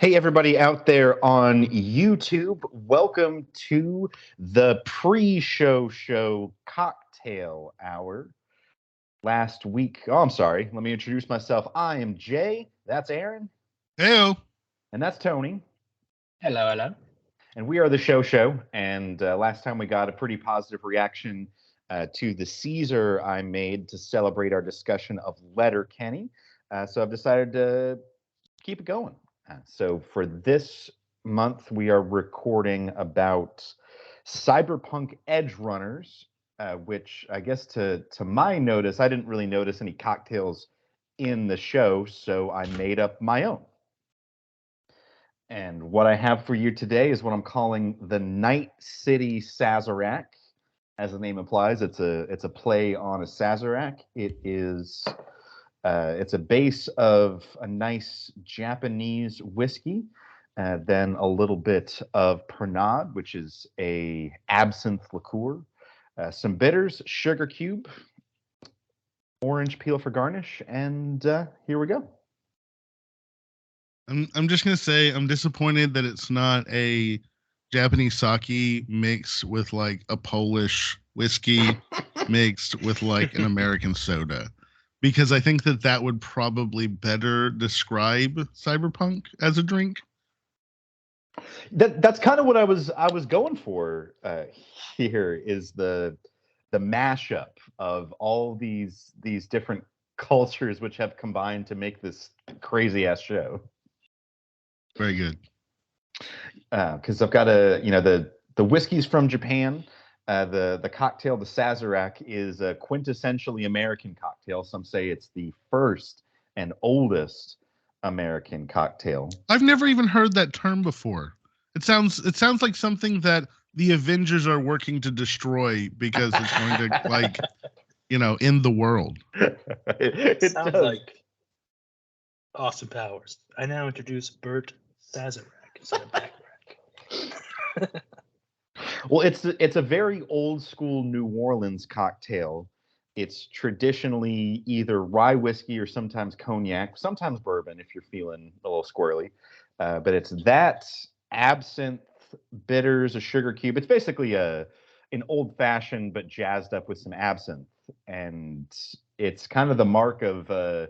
Hey, everybody out there on YouTube, welcome to the pre-show cocktail hour. Last week, I'm sorry, let me introduce myself. I am Jay, that's Aaron. Heyo. And that's Tony. Hello. And we are the show. And last time we got a pretty positive reaction to the Caesar I made to celebrate our discussion of Letterkenny. So I've decided to keep it going. So for this month, we are recording about Cyberpunk Edgerunners, which I guess to my notice, I didn't really notice any cocktails in the show, so I made up my own. And what I have for you today is what I'm calling the Night City Sazerac. As the name implies, it's a play on a Sazerac. It's a base of a nice Japanese whiskey, then a little bit of Pernod, which is a absinthe liqueur, some bitters, sugar cube, orange peel for garnish, and here we go. I'm just gonna say I'm disappointed that it's not a Japanese sake mixed with like a Polish whiskey mixed with like an American soda, because I think that would probably better describe Cyberpunk as a drink. That's kind of what I was going for here is the mashup of all these different cultures which have combined to make this crazy ass show. Very good. Because I've got the whiskey's from Japan. The cocktail, the Sazerac, is a quintessentially American cocktail. Some say it's the first and oldest American cocktail. I've never even heard that term before. It sounds like something that the Avengers are working to destroy because it's going to end the world. It sounds like Austin Powers. I now introduce Bert Sazerac instead of Backrack. Well, it's a very old school New Orleans cocktail. It's traditionally either rye whiskey or sometimes cognac, sometimes bourbon if you're feeling a little squirrely. But it's that absinthe, bitters, a sugar cube. It's basically an old fashioned but jazzed up with some absinthe, and it's kind of the mark of a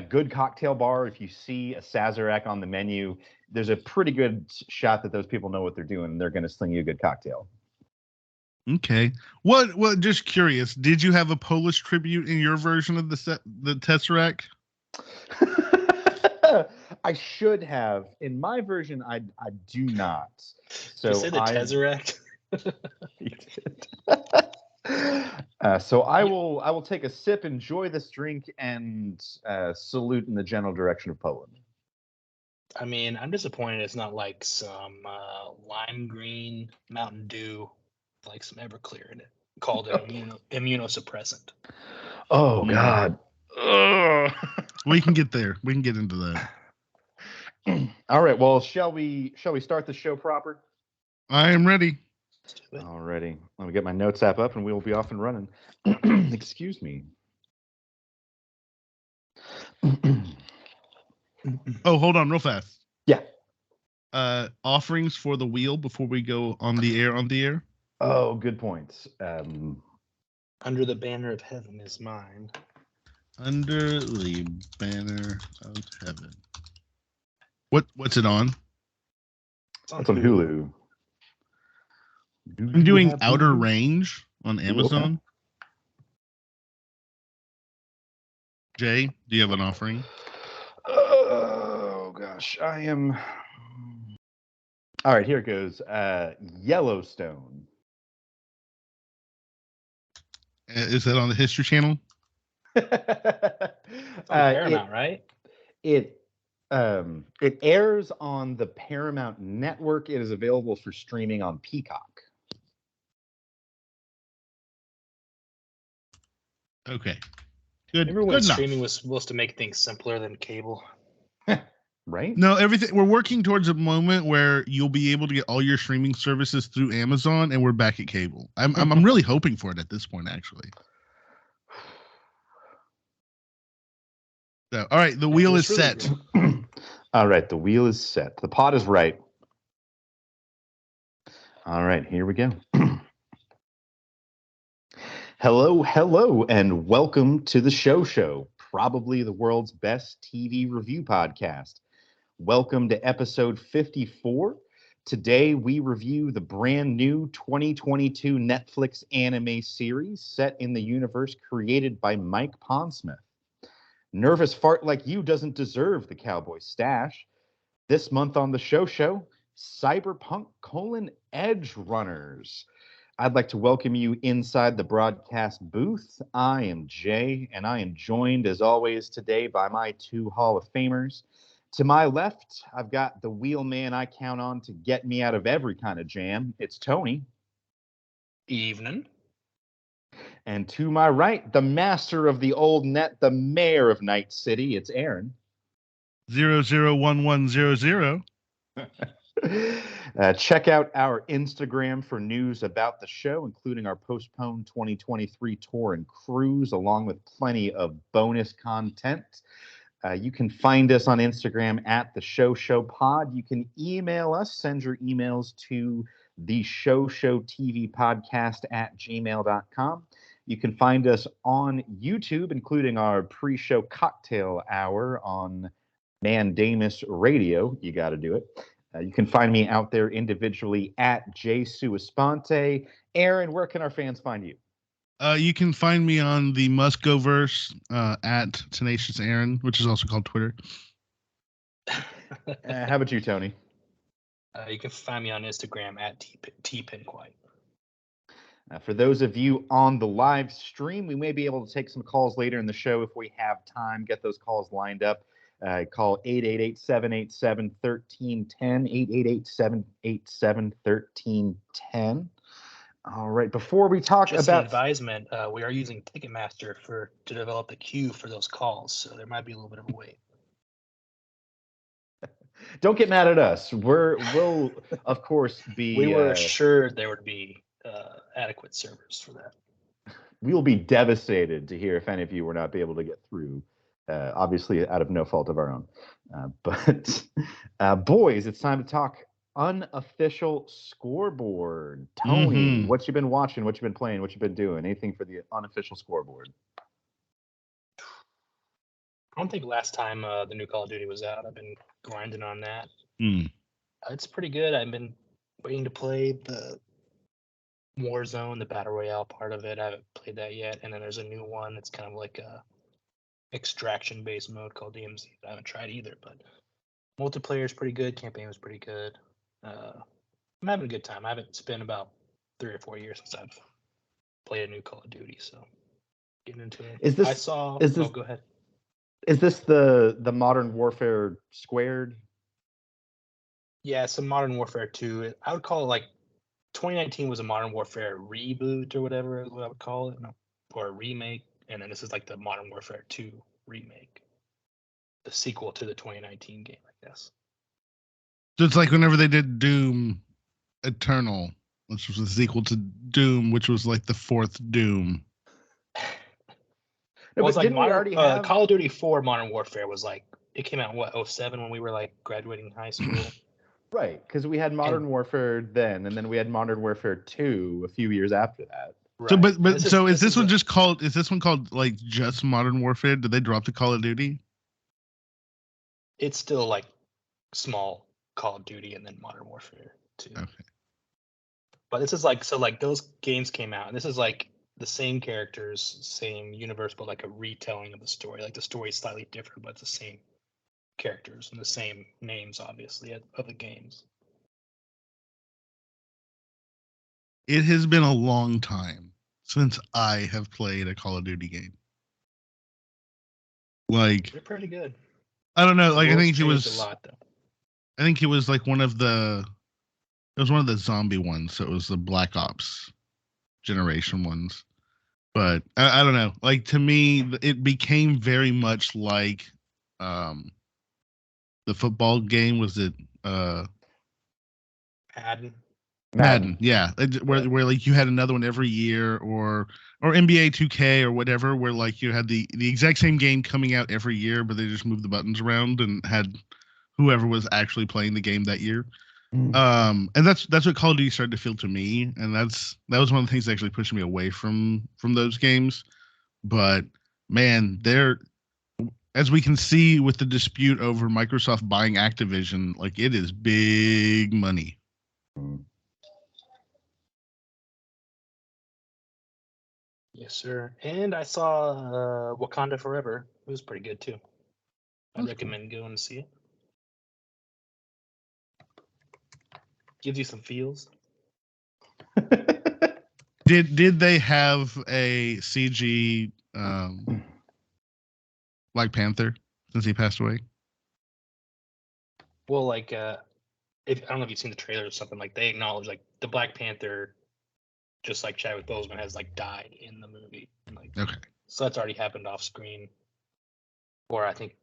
good cocktail bar. If you see a Sazerac on the menu, there's a pretty good shot that those people know what they're doing. And they're going to sling you a good cocktail. Okay. What? Just curious. Did you have a Polish tribute in your version of the Tesseract? I should have. In my version, I do not. So did you say the Tesseract? You did. So I will take a sip, enjoy this drink, and salute in the general direction of Poland. I mean, I'm disappointed it's not like some lime green Mountain Dew, like some Everclear in it, called an immunosuppressant. Oh God! We can get there. We can get into that. All right. Well, shall we start the show proper? I am ready. Alrighty. Let me get my notes app up, and we will be off and running. Excuse me. Oh, hold on, real fast. Yeah. Offerings for the wheel before we go on the air. Oh, good points. Under the banner of heaven is mine. Under the banner of heaven. What's it on? It's on Hulu. I'm doing Outer Range on Amazon. Okay. Jay, do you have an offering? Oh gosh, I am. All right, here it goes. Yellowstone. Is that on the History Channel? Paramount, right? It airs on the Paramount Network. It is available for streaming on Peacock. Okay. Good. Remember when good streaming enough. was supposed to make things simpler than cable? Right? No, everything. We're working towards a moment where you'll be able to get all your streaming services through Amazon, and we're back at cable. I'm really hoping for it at this point, actually. So, all right, the wheel is really set. All right, the wheel is set. The pot is right. All right, here we go. Hello, and welcome to the Show, probably the world's best TV review podcast. Welcome to episode 54. Today, we review the brand new 2022 Netflix anime series set in the universe created by Mike Pondsmith. Nervous fart like you doesn't deserve the cowboy stash. This month on the Show, Cyberpunk: Edgerunners. I'd like to welcome you inside the broadcast booth. I am Jay, and I am joined, as always, today by my two Hall of Famers. To my left, I've got the wheelman I count on to get me out of every kind of jam. It's Tony. Evening. And to my right, the master of the old net, the mayor of Night City. It's Aaron. 001100. Check out our Instagram for news about the show, including our postponed 2023 tour and cruise, along with plenty of bonus content. You can find us on Instagram at the Show Pod. You can email us, send your emails to the Show TV podcast at gmail.com. You can find us on YouTube, including our pre-show cocktail hour on Mandamus Radio. You got to do it. You can find me out there individually at jsuespante. Aaron, where can our fans find you? You can find me on the Muscoverse at Tenacious Aaron, which is also called Twitter. How about you, Tony? You can find me on Instagram at tpinquite. For those of you on the live stream, we may be able to take some calls later in the show if we have time. Get those calls lined up. Call 888-787-1310, 888-787-1310. All right, before we talk Just about... an advisement, we are using Ticketmaster to develop the queue for those calls, so there might be a little bit of a wait. Don't get mad at us. We'll of course, be... We were assured there would be adequate servers for that. We will be devastated to hear if any of you were not be able to get through. Obviously, out of no fault of our own. But boys, it's time to talk unofficial scoreboard. Tony, what you been watching? What you been playing? What you been doing? Anything for the unofficial scoreboard? I don't think last time the new Call of Duty was out, I've been grinding on that. It's pretty good. I've been waiting to play the Warzone, the Battle Royale part of it. I haven't played that yet. And then there's a new one that's kind of like a extraction-based mode called DMZ that I haven't tried either. But multiplayer is pretty good. Campaign was pretty good. I'm having a good time. It's been about 3 or 4 years since I've played a new Call of Duty, so getting into it. Go ahead. Is this the Modern Warfare squared? Yeah, it's a Modern Warfare 2. I would call it like 2019 was a Modern Warfare reboot or whatever is what I would call it, or a remake. And then this is like the Modern Warfare 2 remake, the sequel to the 2019 game, I guess. So it's like whenever they did Doom Eternal, which was the sequel to Doom, which was like the fourth Doom. No, well, it's like Call of Duty 4 Modern Warfare was like, it came out in 07 when we were like graduating high school. Right, because we had Modern Warfare then, and then we had Modern Warfare 2 a few years after that. Right. So, is this one called like just Modern Warfare? Did they drop the Call of Duty? It's still like small Call of Duty and then Modern Warfare 2. Okay. But this is like, so like those games came out, and this is like the same characters, same universe, but like a retelling of the story. Like the story is slightly different, but it's the same characters and the same names, obviously, of the games. It has been a long time since I have played a Call of Duty game. Like, they're pretty good. I don't know. Like, I think it was a lot, though. I think it was like one of the zombie ones. So it was the Black Ops generation ones. But I don't know. Like, to me, it became very much like the football game. Was it Madden, yeah. Where like you had another one every year, or NBA 2K or whatever, where like you had the exact same game coming out every year, but they just moved the buttons around and had whoever was actually playing the game that year. And that's what Call of Duty started to feel to me, and that was one of the things that actually pushed me away from those games. But man, as we can see with the dispute over Microsoft buying Activision, like it is big money. Yes, sir. And I saw Wakanda Forever. It was pretty good too. I recommend going to see it. Gives you some feels. Did they have a CG Black Panther since he passed away? Well, like I don't know if you've seen the trailer or something, like they acknowledge like the Black Panther, just like Chadwick Boseman, has like died in the movie. Like, okay. So that's already happened off screen. Or I think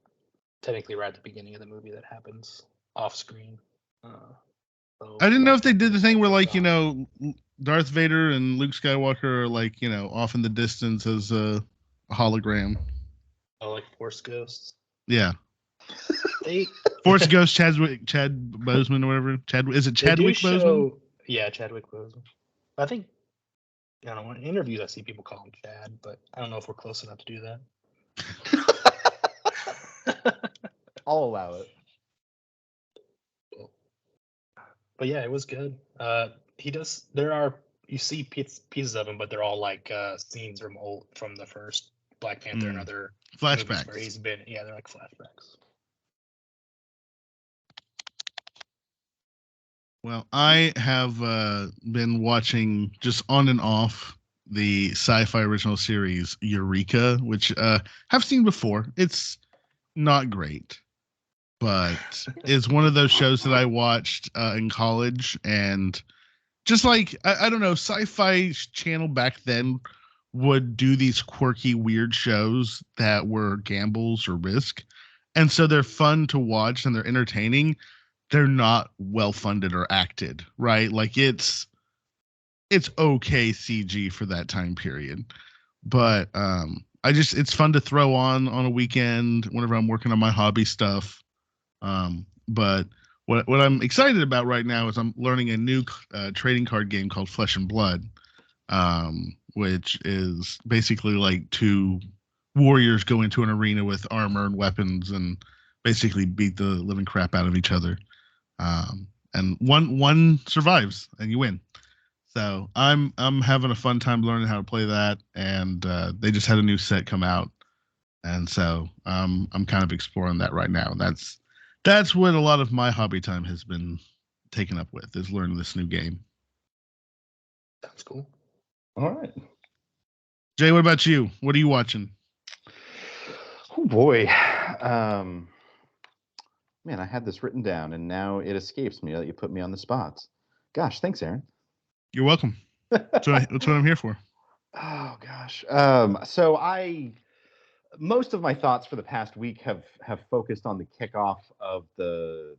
technically right at the beginning of the movie that happens off screen. So I didn't know if they did the thing where like, you know, Darth Vader and Luke Skywalker are like, you know, off in the distance as a hologram. Oh, like Force Ghosts? Yeah. Force Ghost Chad Boseman or whatever. Is it Chadwick Boseman? Yeah, Chadwick Boseman. I think, I don't know, in interviews I see people call him Chad, but I don't know if we're close enough to do that. I'll allow it. But yeah, it was good. You see pieces of him, but they're all like scenes from the first Black Panther and other flashbacks where he's been. Yeah, they're like flashbacks. Well, I have been watching just on and off the sci-fi original series Eureka, which I've seen before. It's not great, but it's one of those shows that I watched in college, and just like I don't know, Sci-Fi Channel back then would do these quirky, weird shows that were gambles or risk, and so they're fun to watch and they're entertaining. They're not well funded or acted, right? Like it's okay CG for that time period. But it's fun to throw on a weekend whenever I'm working on my hobby stuff. But what I'm excited about right now is I'm learning a new trading card game called Flesh and Blood, which is basically like two warriors go into an arena with armor and weapons and basically beat the living crap out of each other. And one survives and you win. So I'm having a fun time learning how to play that, and they just had a new set come out, and so I'm kind of exploring that right now. That's what a lot of my hobby time has been taken up with, is learning this new game. That's cool. All right. Jay, what about you? What are you watching? Oh boy. Man, I had this written down and now it escapes me that you put me on the spot. Gosh, thanks, Aaron. You're welcome. That's what I'm here for. Oh gosh. So most of my thoughts for the past week have focused on the kickoff of the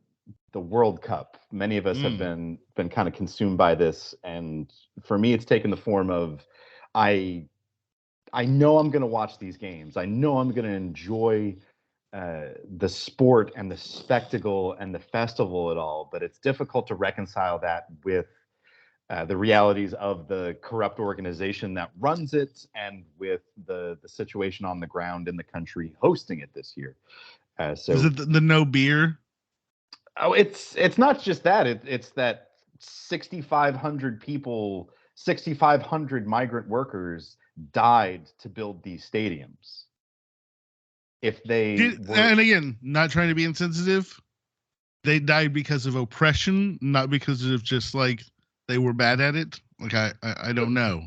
World Cup. Many of us have been kind of consumed by this, and for me, it's taken the form of I know I'm going to watch these games. I know I'm going to enjoy the sport and the spectacle and the festival at all, but it's difficult to reconcile that with the realities of the corrupt organization that runs it and with the situation on the ground in the country hosting it this year. So is it the no beer? Oh, it's not just that. It's that 6,500 people, 6,500 migrant workers died to build these stadiums. If they and again, not trying to be insensitive, they died because of oppression, not because of just like they were bad at it. Like I don't know.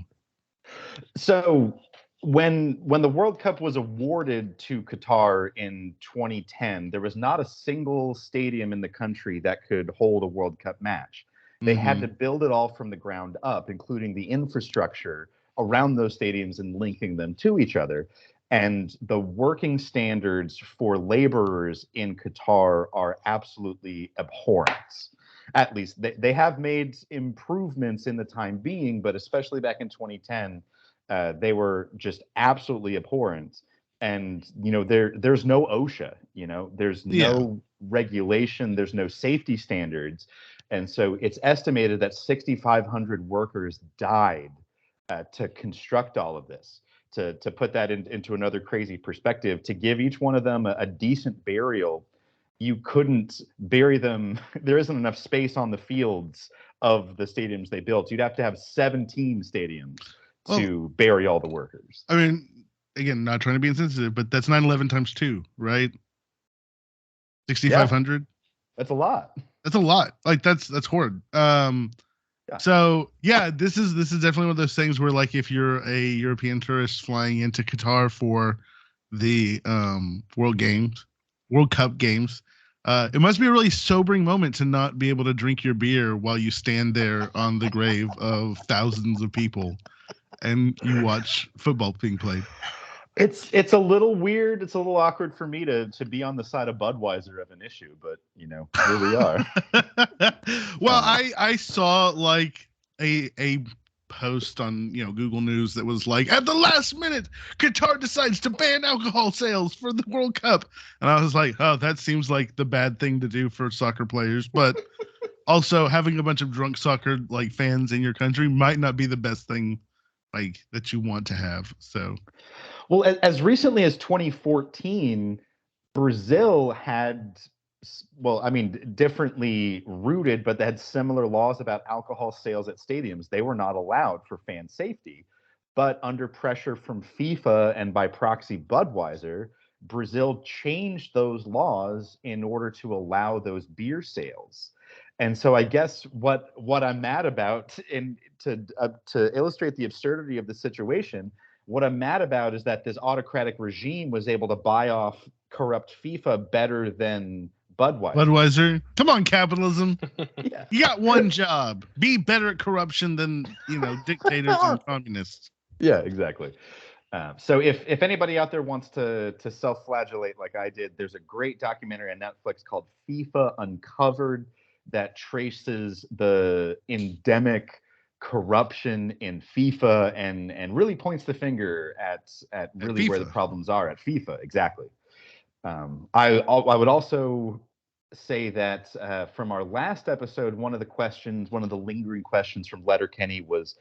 So when the World Cup was awarded to Qatar in 2010, there was not a single stadium in the country that could hold a World Cup match. They had to build it all from the ground up, including the infrastructure around those stadiums and linking them to each other. And the working standards for laborers in Qatar are absolutely abhorrent. At least they have made improvements in the time being, but especially back in 2010, they were just absolutely abhorrent. And there's no OSHA, there's no regulation, there's no safety standards, and so it's estimated that 6,500 workers died to construct all of this. To put that into another crazy perspective, to give each one of them a decent burial, you couldn't bury them. There isn't enough space on the fields of the stadiums they built. You'd have to have 17 stadiums to bury all the workers. I mean, again, not trying to be insensitive, but that's 9/11 times 2, right? 6,500. Yeah, that's a lot. That's a lot. Like that's horrid. So yeah, this is definitely one of those things where, like, if you're a European tourist flying into Qatar for the World Cup games, it must be a really sobering moment to not be able to drink your beer while you stand there on the grave of thousands of people and you watch football being played. It's a little weird. It's a little awkward for me to be on the side of Budweiser of an issue, but here we are. Well, I saw like a post on Google News that was like, at the last minute, Qatar decides to ban alcohol sales for the World Cup, and I was like, oh, that seems like the bad thing to do for soccer players, but also having a bunch of drunk soccer fans in your country might not be the best thing that you want to have. So. Well, as recently as 2014, Brazil had, differently rooted, but they had similar laws about alcohol sales at stadiums. They were not allowed for fan safety. But under pressure from FIFA and by proxy Budweiser, Brazil changed those laws in order to allow those beer sales. And so I guess what I'm mad about, and to illustrate the absurdity of the situation, what I'm mad about is that this autocratic regime was able to buy off corrupt FIFA better than Budweiser. Come on, capitalism. Yeah. You got one job. Be better at corruption than, dictators and communists. Yeah, exactly. So if anybody out there wants to self-flagellate like I did, there's a great documentary on Netflix called FIFA Uncovered that traces the endemic corruption in FIFA and really points the finger at really where the problems are at FIFA. Exactly. I would also say that from our last episode, one of the lingering questions from Letterkenny was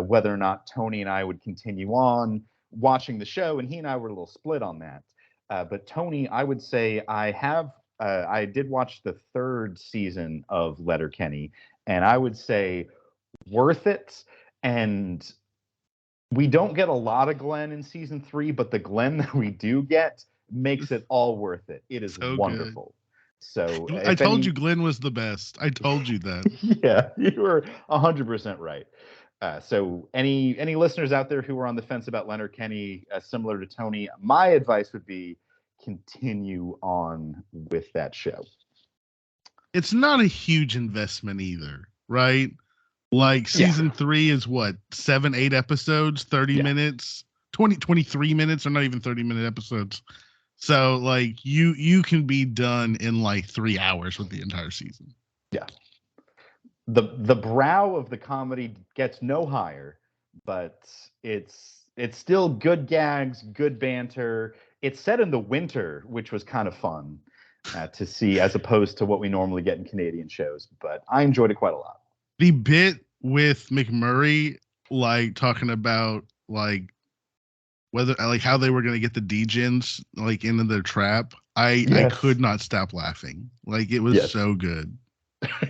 whether or not Tony and I would continue on watching the show, and he and I were a little split on that. But Tony, I would say I did watch the 3rd season of Letterkenny, and I would say worth it. And we don't get a lot of Glenn in season 3, but the Glenn that we do get makes it all worth it. It is so wonderful. Good. So I told you Glenn was the best. I told you that. Yeah, you were 100% right. So any listeners out there who are on the fence about Letterkenny, similar to Tony, my advice would be continue on with that show. It's not a huge investment either, right? Season 3 is what, 7-8 episodes, 30 minutes, 23 minutes, or not even 30-minute episodes. So you can be done in 3 hours with the entire season. Yeah. The brow of the comedy gets no higher, but it's still good gags, good banter. It's set in the winter, which was kind of fun to see, as opposed to what we normally get in Canadian shows. But I enjoyed it quite a lot. The bit with McMurray, talking about whether how they were going to get the Degens into their trap, I could not stop laughing. It was so good.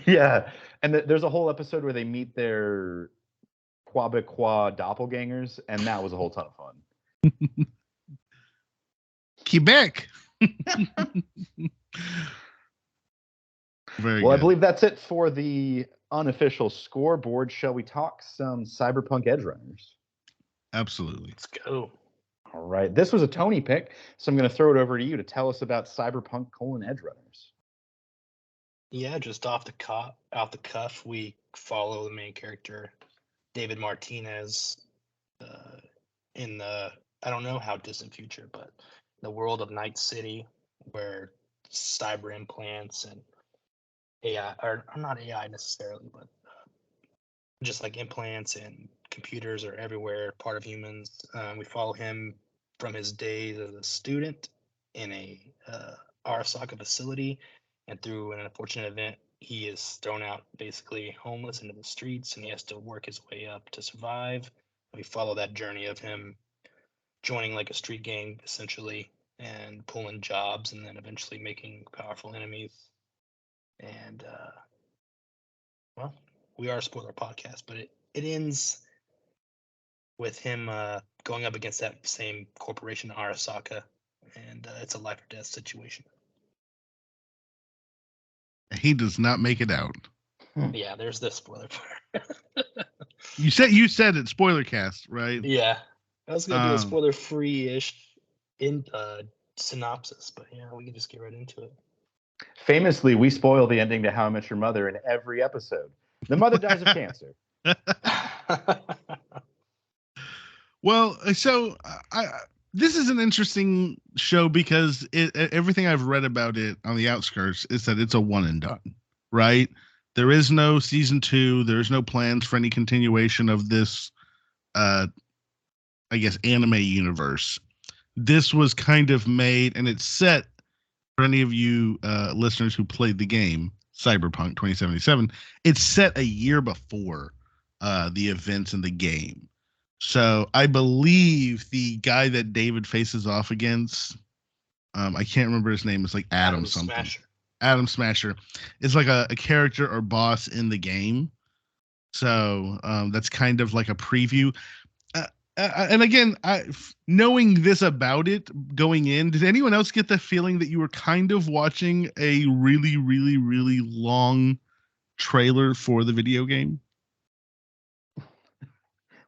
Yeah, and there's a whole episode where they meet their Quebecois doppelgangers, and that was a whole ton of fun. Quebec. Very good. I believe that's it for the unofficial scoreboard. Shall we talk some Cyberpunk Edgerunners? Absolutely. Let's go. All right. This was a Tony pick, so I'm going to throw it over to you to tell us about Cyberpunk Edgerunners. Yeah, just off the cuff, we follow the main character, David Martinez, in the, I don't know how distant future, but the world of Night City, where cyber implants and AI, or not AI necessarily, but just implants and computers are everywhere, part of humans. We follow him from his days as a student in a Arasaka facility, and through an unfortunate event, he is thrown out basically homeless into the streets, and he has to work his way up to survive. We follow that journey of him joining like a street gang essentially and pulling jobs and then eventually making powerful enemies. And well, we are a spoiler podcast, but it ends with him going up against that same corporation, Arasaka, and it's a life or death situation. He does not make it out. Yeah, there's the spoiler part. You said it, spoiler cast, right? Yeah, I was gonna do a spoiler-free-ish in synopsis, but yeah, we can just get right into it. Famously, we spoil the ending to How I Met Your Mother in every episode. The mother dies of cancer. Well, so this is an interesting show because everything I've read about it on the outskirts is that it's a one and done, right? There is no season 2. There's no plans for any continuation of this, I guess, anime universe. This was kind of made, and it's set for any of you listeners who played the game, Cyberpunk 2077. It's set a year before the events in the game. So I believe the guy that David faces off against, I can't remember his name. It's like Adam something. Smasher. Adam Smasher is like a character or boss in the game. So that's kind of like a preview. And again, knowing this about it going in, did anyone else get the feeling that you were kind of watching a really, really, really long trailer for the video game?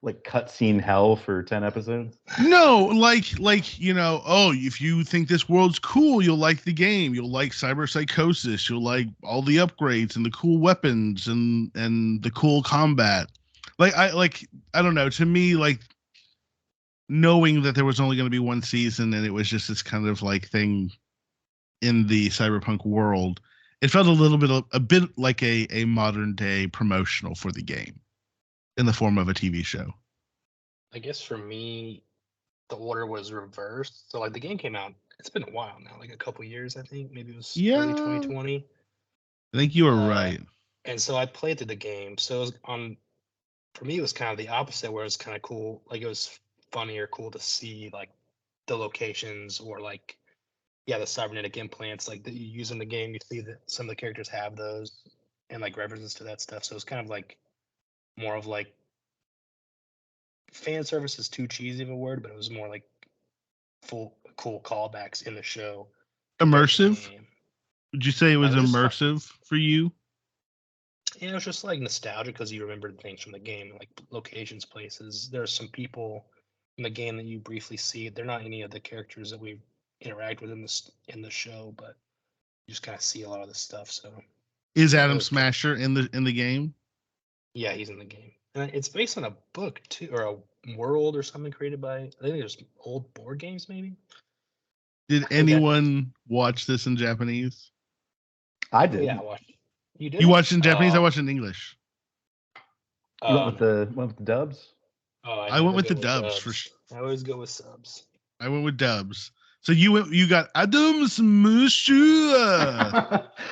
Like cutscene hell for 10 episodes? No, like if you think this world's cool, you'll like the game. You'll like cyber psychosis. You'll like all the upgrades and the cool weapons and the cool combat. I don't know. To me, like, knowing that there was only going to be one season and it was just this kind of like thing in the Cyberpunk world, it felt a bit like a modern day promotional for the game in the form of a TV show. I guess for me, the order was reversed. So like the game came out, it's been a while now, like a couple years, I think. Maybe it was early 2020. I think you were right. And so I played through the game. So it was for me, it was kind of the opposite, where it's kind of cool. Like it was funny or cool to see like the locations or like, yeah, the cybernetic implants like that you use in the game. You see that some of the characters have those and like references to that stuff. So it's kind of like more of like fan service is too cheesy of a word, but it was more like full cool callbacks in the show. Immersive? Would you say it was immersive for you? Yeah, it was just like nostalgic because you remembered things from the game, like locations, places. There are some people in the game that you briefly see. They're not any of the characters that we interact with in the show, but you just kind of see a lot of the stuff. So, is Adam Smasher in the game? Yeah, he's in the game, and it's based on a book too, or a world or something created by. I think there's old board games, maybe. Did anyone watch this in Japanese? I did. Yeah, I watched. You did. You watched it in Japanese? I watched it in English. You went with the dubs? Oh, I went with the dubs for sure. I always go with subs. I went with dubs. So you got Adam Smasher.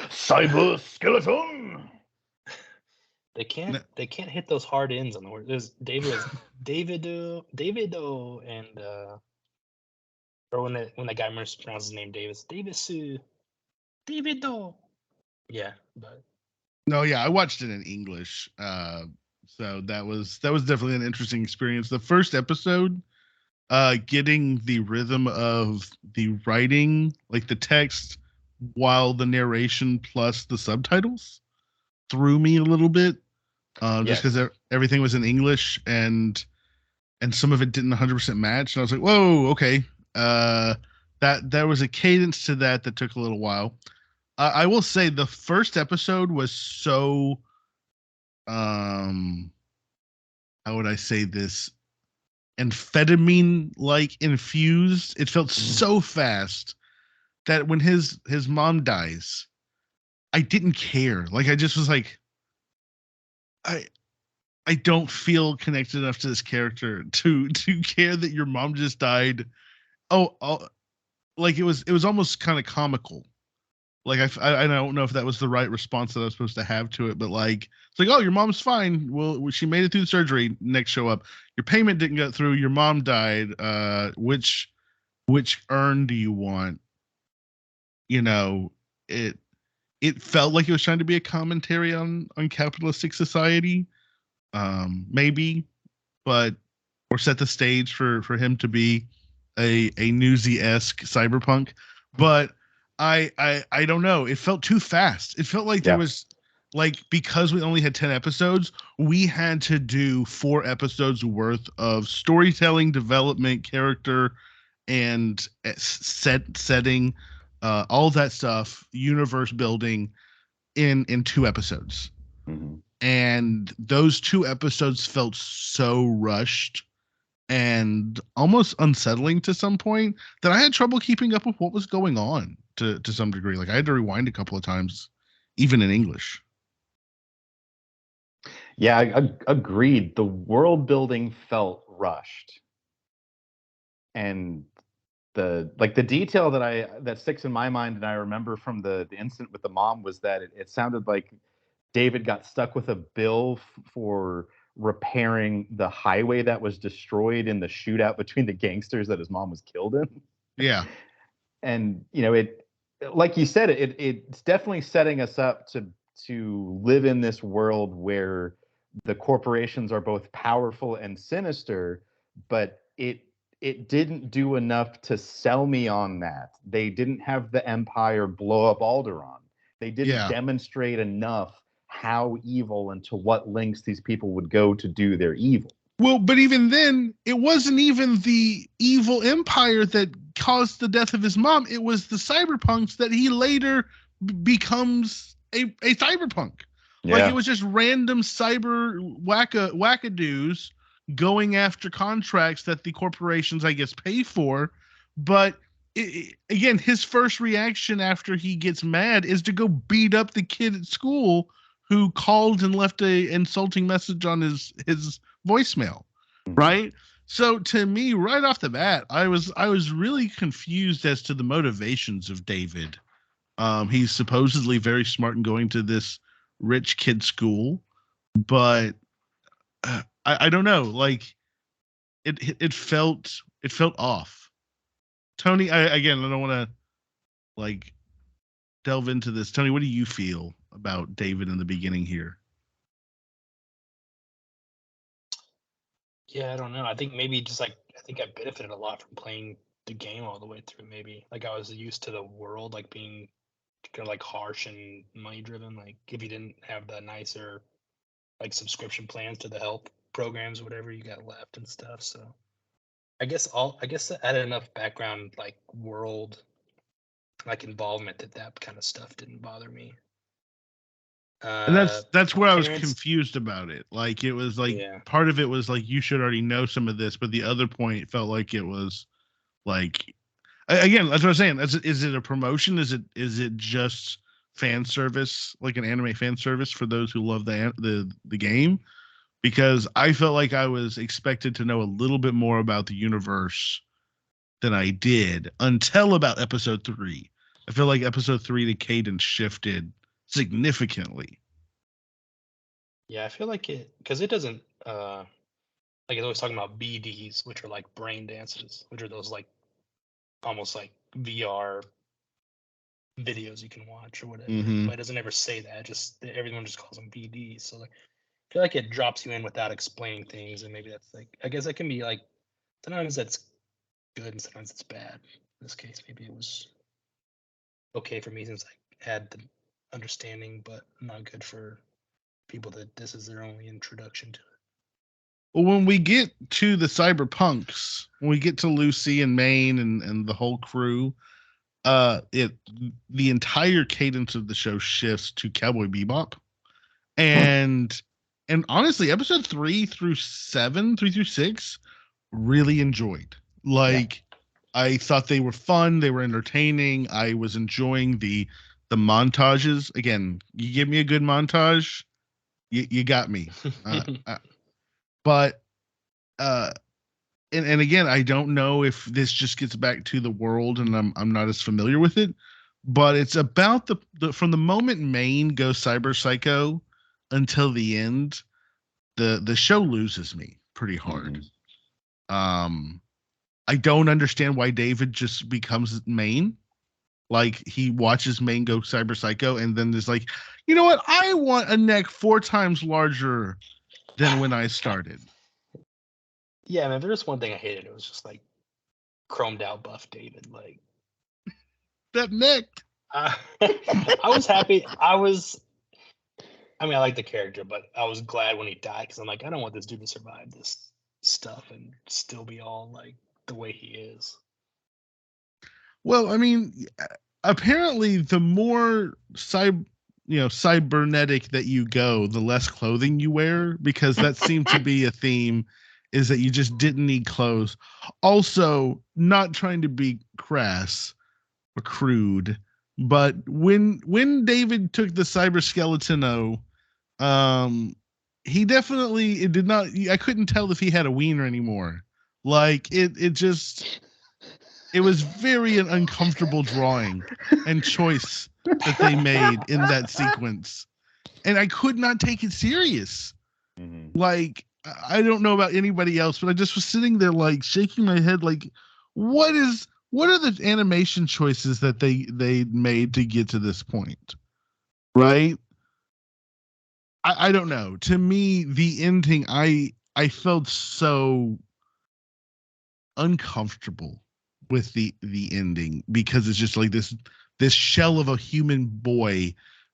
Cyber skeleton. They can't hit those hard ends on the word. There's Davido, and or when that guy mispronounces his name Davido. Yeah, but no, yeah, I watched it in English. So that was definitely an interesting experience. The first episode, getting the rhythm of the writing, like the text, while the narration plus the subtitles, threw me a little bit. Just because everything was in English and some of it didn't 100% match, and I was like, "Whoa, okay." That there was a cadence to that took a little while. I will say the first episode was so, how would I say this? Amphetamine-like infused. It felt so fast that when his mom dies, I didn't care. Like I just was like, I don't feel connected enough to this character to care that your mom just died like it was almost kind of comical. Like I don't know if that was the right response that I was supposed to have to it, but like it's like, oh, your mom's fine. Well, she made it through the surgery. Next show up, your payment didn't get through. Your mom died. Which urn do you want? You know, it felt like it was trying to be a commentary on capitalistic society, maybe, but or set the stage for him to be a Newsy-esque cyberpunk, but I don't know. It felt too fast. It felt like there was like, because we only had 10 episodes, we had to do 4 episodes worth of storytelling, development, character, and setting, all that stuff, universe building in 2 episodes. Mm-hmm. And those 2 episodes felt so rushed and almost unsettling to some point that I had trouble keeping up with what was going on to some degree. Like I had to rewind a couple of times, even in English. Yeah, I agreed. The world building felt rushed, and the detail that sticks in my mind, and I remember from the incident with the mom, was that it sounded like David got stuck with a bill for repairing the highway that was destroyed in the shootout between the gangsters that his mom was killed in. Yeah. And it, like you said, it's definitely setting us up to live in this world where the corporations are both powerful and sinister, but it didn't do enough to sell me on that. They didn't have the Empire blow up Alderaan. They didn't demonstrate enough how evil and to what lengths these people would go to do their evil. Well, but even then, it wasn't even the evil empire that caused the death of his mom. It was the cyberpunks that he later becomes a cyberpunk. Yeah. Like it was just random cyber wackadoos going after contracts that the corporations, I guess, pay for. But again, his first reaction after he gets mad is to go beat up the kid at school who called and left a insulting message on his voicemail, right? So to me, right off the bat, I was really confused as to the motivations of David. He's supposedly very smart in going to this rich kid school, but I don't know. Like it felt off. Tony, I don't want to like delve into this. Tony, what do you feel about David in the beginning here? Yeah, I don't know. I think maybe just like I think I benefited a lot from playing the game all the way through. Maybe like I was used to the world like being kind of like harsh and money driven. Like if you didn't have the nicer like subscription plans to the help programs or whatever, you got left and stuff. So I guess that added enough background like world like involvement that kind of stuff didn't bother me. And that's where I was confused about it. Like it was like part of it was like you should already know some of this, but the other point felt like it was like, again, that's what I'm saying. Is it a promotion? Is it just fan service, like an anime fan service for those who love the game? Because I felt like I was expected to know a little bit more about the universe than I did until about episode 3. I feel like episode 3 the cadence shifted significantly. Yeah, I feel like it because it doesn't like it's always talking about BDs, which are like brain dances, which are those like almost like VR videos you can watch or whatever. Mm-hmm. But it doesn't ever say that. Just everyone just calls them BDs. So like I feel like it drops you in without explaining things, and maybe that's like I guess that can be like sometimes that's good and sometimes it's bad. In this case, maybe it was okay for me since I had the understanding, but not good for people that this is their only introduction to it. Well, when we get to the cyberpunks, when we get to Lucy and Maine and the whole crew, the entire cadence of the show shifts to Cowboy Bebop, and honestly, episode 3 through 6, really enjoyed. Like, I thought they were fun, they were entertaining. I was enjoying the montages. Again, you give me a good montage, you got me. But and again, I don't know if this just gets back to the world, and I'm not as familiar with it, but it's about the from the moment Maine goes cyber psycho until the end, the show loses me pretty hard. I don't understand why David just becomes Maine. Like, he watches Maine go cyber psycho, and then there's like, you know what? I want a neck 4 times larger than when I started. Yeah, man. There's one thing I hated. It was just like chromed out buff David. Like that neck. I was happy. I mean, I like the character, but I was glad when he died because I'm like, I don't want this dude to survive this stuff and still be all like the way he is. Well, I mean, apparently, the more cybernetic that you go, the less clothing you wear, because that seemed to be a theme, is that you just didn't need clothes. Also, not trying to be crass or crude, but when David took the cyber skeleton, he definitely, it did not, I couldn't tell if he had a wiener anymore. Like, it was very an uncomfortable drawing and choice that they made in that sequence. And I could not take it serious. Like, I don't know about anybody else, but I just was sitting there like shaking my head like, what are the animation choices that they made to get to this point? Right? I don't know. To me, the ending, I felt so uncomfortable with the ending, because it's just like this shell of a human boy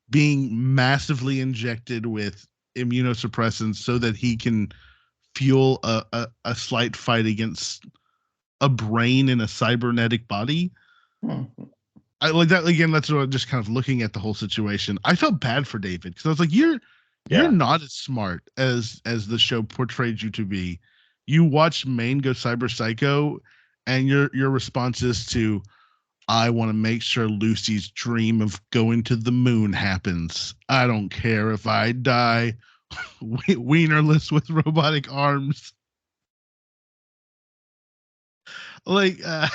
being massively injected with immunosuppressants so that he can fuel a slight fight against a brain in a cybernetic body. I like that. Again, that's what I'm just kind of looking at the whole situation. I felt bad for David because I was like, you're not as smart as the show portrayed you to be. You watch Maine go cyber psycho, and your response is to, I want to make sure Lucy's dream of going to the moon happens. I don't care if I die wienerless with robotic arms. Like, I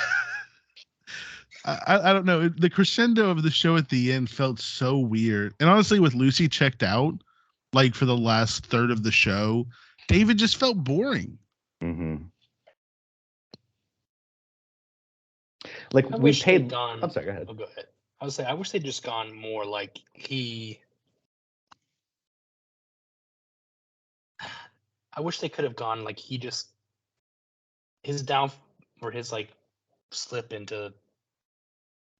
don't know. The crescendo of the show at the end felt so weird. And honestly, with Lucy checked out, like for the last third of the show, David just felt boring. Like, we paid. I'm sorry, go ahead. Oh, go ahead. I would say I wish they'd just gone more like I wish they could have gone like his down or his like slip into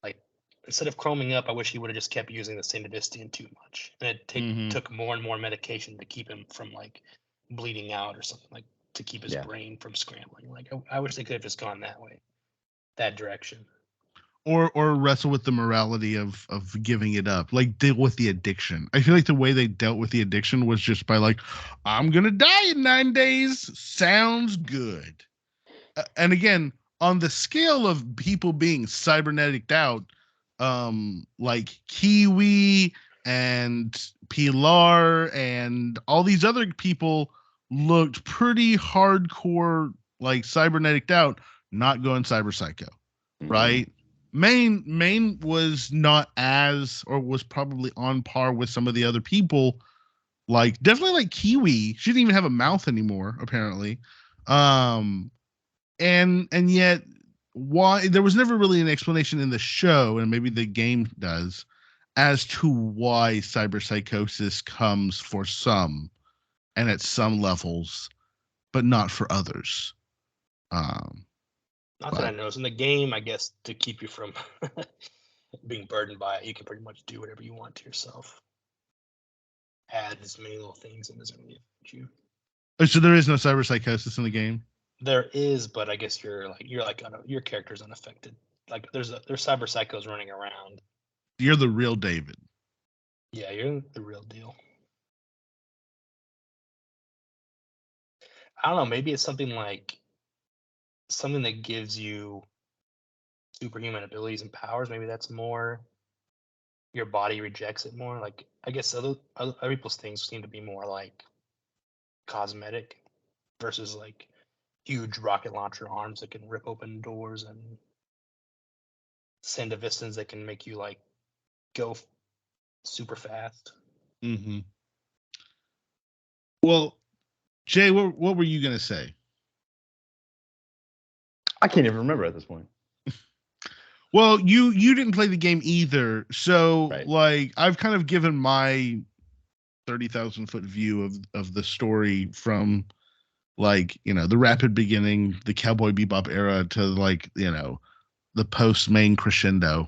like, instead of chroming up, I wish he would have just kept using the Sandivistian too much, and it took more and more medication to keep him from like bleeding out or something, like to keep his brain from scrambling. Like I wish they could have just gone that direction. Or wrestle with the morality of giving it up, like deal with the addiction. I feel like the way they dealt with the addiction was just by like, I'm gonna die in 9 days. Sounds good. And again, on the scale of people being cybernetic out, like Kiwi and Pilar and all these other people looked pretty hardcore, like cybernetic out, not going cyber psycho, right? Maine was not as, or was probably on par with some of the other people, like definitely like Kiwi. She didn't even have a mouth anymore, apparently. And yet, why there was never really an explanation in the show, and maybe the game does, as to why cyberpsychosis comes for some and at some levels, but not for others. Not that I noticed. In the game, I guess to keep you from being burdened by it, you can pretty much do whatever you want to yourself. Add as many little things, and doesn't really affect you. So there is no cyberpsychosis in the game? There is, but I guess your character's unaffected. Like there's cyber psychos running around. You're the real David. Yeah, you're the real deal. I don't know. Maybe it's something that gives you superhuman abilities and powers. Maybe that's more. Your body rejects it more. Like I guess other people's things seem to be more like cosmetic versus like huge rocket launcher arms that can rip open doors, and Sandavistans that can make you like go super fast. Mm-hmm. Well, Jay, what were you gonna say? I can't even remember at this point. Well, you didn't play the game either, so Right. like I've kind of given my 30,000-foot view of the story from like, you know, the rapid beginning, the Cowboy Bebop era to like, you know, the post main crescendo.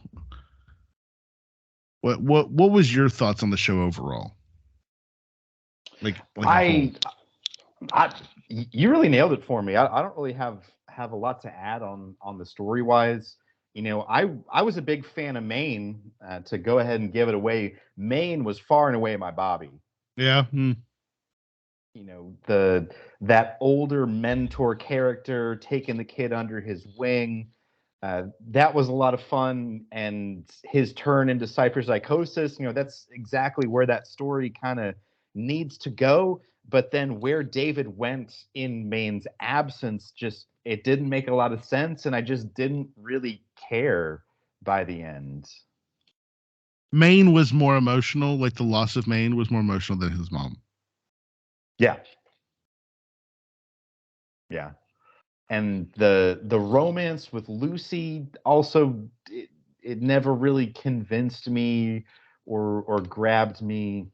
What was your thoughts on the show overall? Like you really nailed it for me. I don't really have a lot to add on the story wise. You know, I was a big fan of Maine. To go ahead and give it away, Maine was far and away my Bobby. Yeah. You know, that older mentor character taking the kid under his wing. That was a lot of fun, and his turn into cyberpsychosis. You know, that's exactly where that story kind of needs to go. But then where David went in Maine's absence, just it didn't make a lot of sense, and I just didn't really care by the end. Maine was more emotional. Like the loss of Maine was more emotional than his mom. Yeah. Yeah. And the romance with Lucy also, it never really convinced me or grabbed me.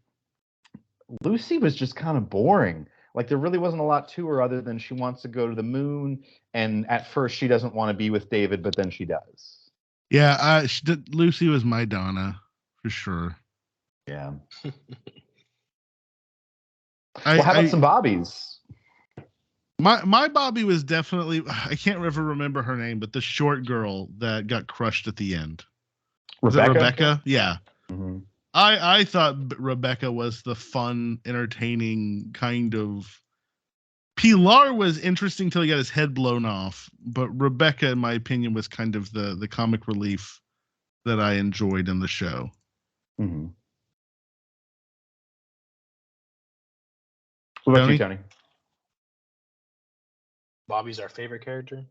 Lucy was just kind of boring. Like there really wasn't a lot to her other than she wants to go to the moon, and at first she doesn't want to be with David, but then she does. Yeah, Lucy was my Donna for sure. Yeah. Well, how about some Bobbies? My Bobby was definitely, I can't ever remember her name, but the short girl that got crushed at the end. Was it Rebecca? Yeah. Mm-hmm. I thought Rebecca was the fun, entertaining kind of. Pilar was interesting till he got his head blown off, but Rebecca, in my opinion, was kind of the comic relief that I enjoyed in the show. Mm-hmm. What about you, Tony? Bobby's our favorite character.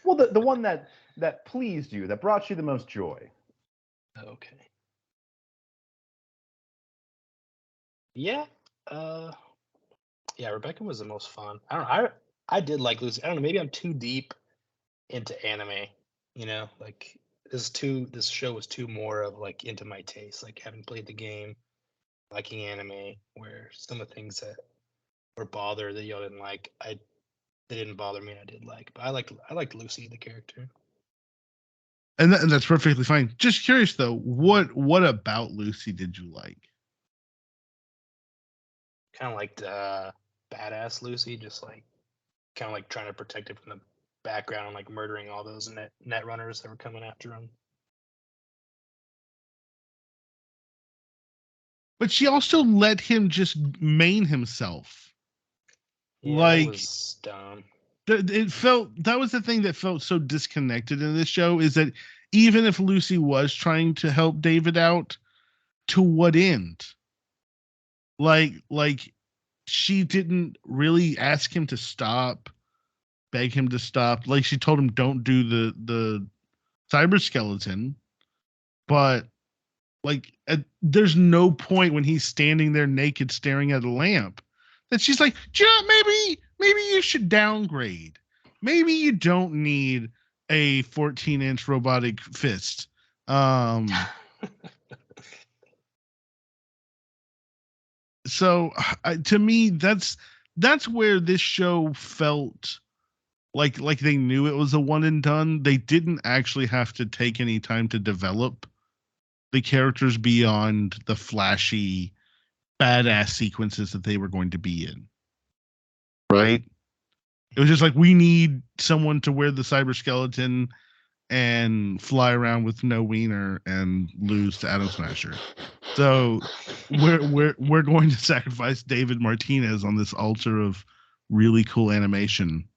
Well, the one that pleased you, that brought you the most joy. Okay. Yeah. Yeah, Rebecca was the most fun. I don't know. I did like Lucy. I don't know. Maybe I'm too deep into anime. You know, like this show was too more of like into my taste. Like having played the game, liking anime, where some of the things that were bother that y'all didn't like, they didn't bother me. And I did like, but I liked Lucy the character. And that's perfectly fine. Just curious though, what about Lucy did you like? Kind of like badass Lucy, just like kind of like trying to protect it from the background and like murdering all those net runners that were coming after him. But she also let him just main himself. Yeah, like, that was dumb. It felt, that was the thing that felt so disconnected in this show, is that even if Lucy was trying to help David out, to what end? Like she didn't really ask him to stop, beg him to stop. Like she told him don't do the cyber skeleton, but like there's no point when he's standing there naked staring at a lamp that she's like, maybe you should downgrade. Maybe you don't need a 14-inch robotic fist. So to me, that's where this show felt like they knew it was a one and done. They didn't actually have to take any time to develop the characters beyond the flashy, badass sequences that they were going to be in. Right? It was just like, we need someone to wear the cyber skeleton and fly around with no wiener and lose to Atom Smasher. So we're going to sacrifice David Martinez on this altar of really cool animation.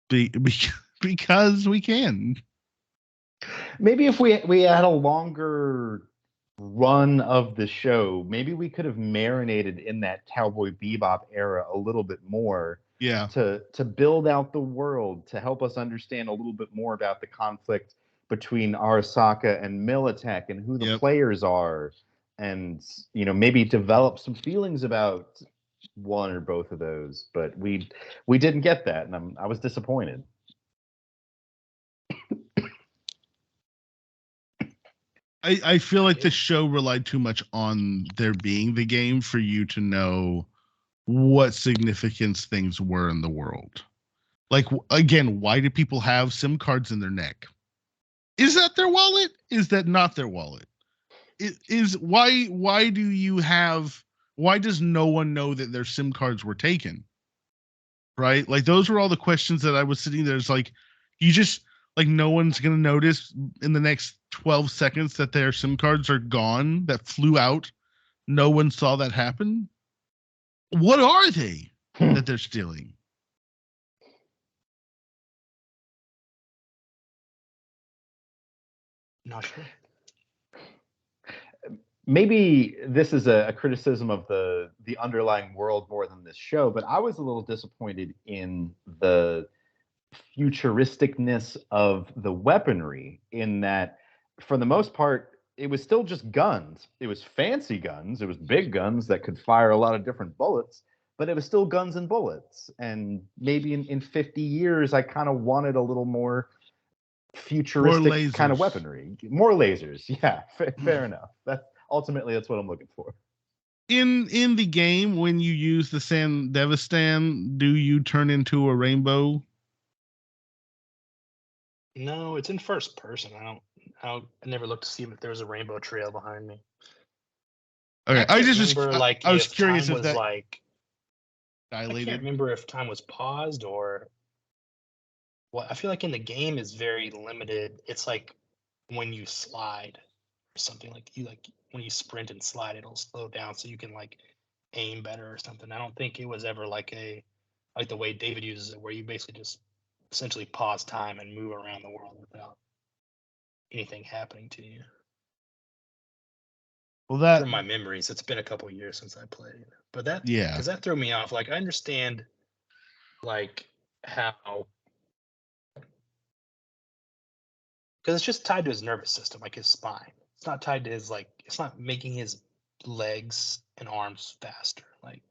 Because we can. Maybe if we had a longer run of the show, maybe we could have marinated in that Cowboy Bebop era a little bit more. Yeah. To build out the world, to help us understand a little bit more about the conflict between Arasaka and Militech and who the players are, and maybe develop some feelings about one or both of those. But we didn't get that, and I was disappointed. I feel like the show relied too much on there being the game for you to know what significance things were in the world. Like, again, why do people have SIM cards in their neck? Is that their wallet? Is that not their wallet? Why does no one know that their SIM cards were taken? Right? Like, those were all the questions that I was sitting there. It's like, you just, like, no one's going to notice in the next 12 seconds that their SIM cards are gone, that flew out. No one saw that happen. What are they that they're stealing? Not sure. Maybe this is a criticism of the underlying world more than this show, but I was a little disappointed in the futuristicness of the weaponry, in that for the most part it was still just guns. It was fancy guns, it was big guns that could fire a lot of different bullets, but it was still guns and bullets. And maybe in 50 years I kind of wanted a little more futuristic kind of weaponry, more lasers. Yeah, fair enough. Ultimately that's what I'm looking for. In the game, when you use the Sandevistan, do you turn into a rainbow? No, it's in first person. I never looked to see if there was a rainbow trail behind me. Okay, I was curious if that like dilated. I can't remember if time was paused or what. I feel like in the game is very limited. It's like when you slide or something, like when you sprint and slide, it'll slow down so you can like aim better or something. I don't think it was ever like the way David uses it, where you basically just essentially pause time and move around the world without anything happening to you. Well, from my memories, it's been a couple of years since I played, but because that threw me off. Like, I understand like how, because it's just tied to his nervous system, like his spine. It's not tied to his it's not making his legs and arms faster. Like,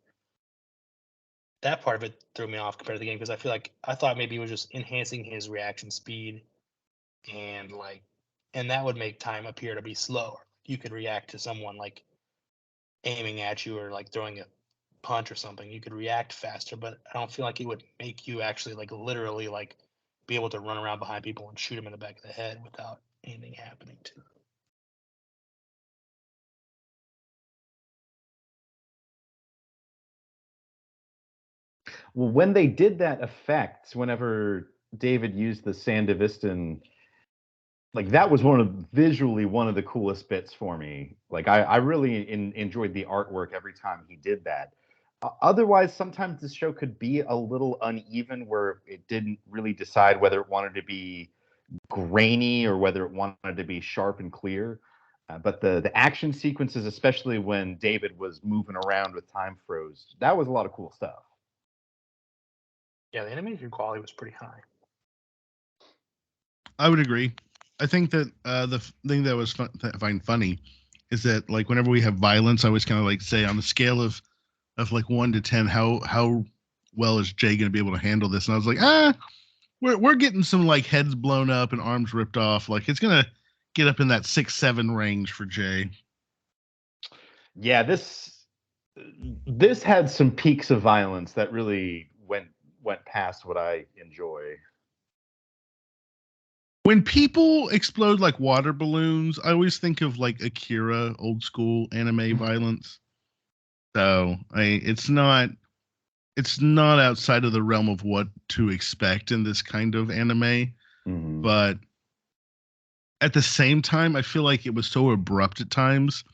that part of it threw me off compared to the game, because I thought maybe it was just enhancing his reaction speed, and that would make time appear to be slower. You could react to someone like aiming at you or like throwing a punch or something. You could react faster, but I don't feel like it would make you actually like literally like be able to run around behind people and shoot them in the back of the head without anything happening to them. Well, when they did that effect, whenever David used the Sandevistan, like, that was visually one of the coolest bits for me. Like, I really enjoyed the artwork every time he did that. Otherwise, sometimes this show could be a little uneven, where it didn't really decide whether it wanted to be grainy or whether it wanted to be sharp and clear. But the action sequences, especially when David was moving around with time froze, that was a lot of cool stuff. Yeah, the animation quality was pretty high. I would agree. I think that the thing that was that I find funny is that, like, whenever we have violence, I always kind of like say, on the scale of like 1 to 10, how well is Jay going to be able to handle this? And I was like, we're getting some like heads blown up and arms ripped off. Like, it's gonna get up in that 6-7 range for Jay. Yeah, this had some peaks of violence that really went past what I enjoy. When people explode like water balloons, I always think of like Akira, old school anime violence. So it's not outside of the realm of what to expect in this kind of anime. Mm-hmm. But at the same time, I feel like it was so abrupt at times.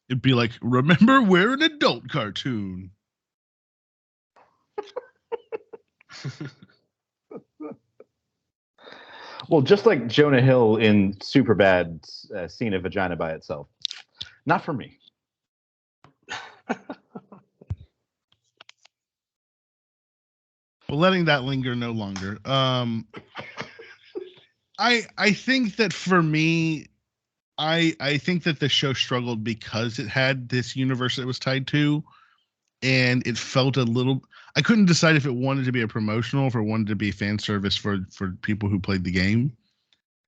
It'd be like, remember, we're an adult cartoon. Well, just like Jonah Hill in Superbad's Scene of Vagina by Itself. Not for me. Well, letting that linger no longer. I think that for me, I think that the show struggled because it had this universe it was tied to, and it felt a little. I couldn't decide if it wanted to be a promotional, if it wanted to be fan service for people who played the game,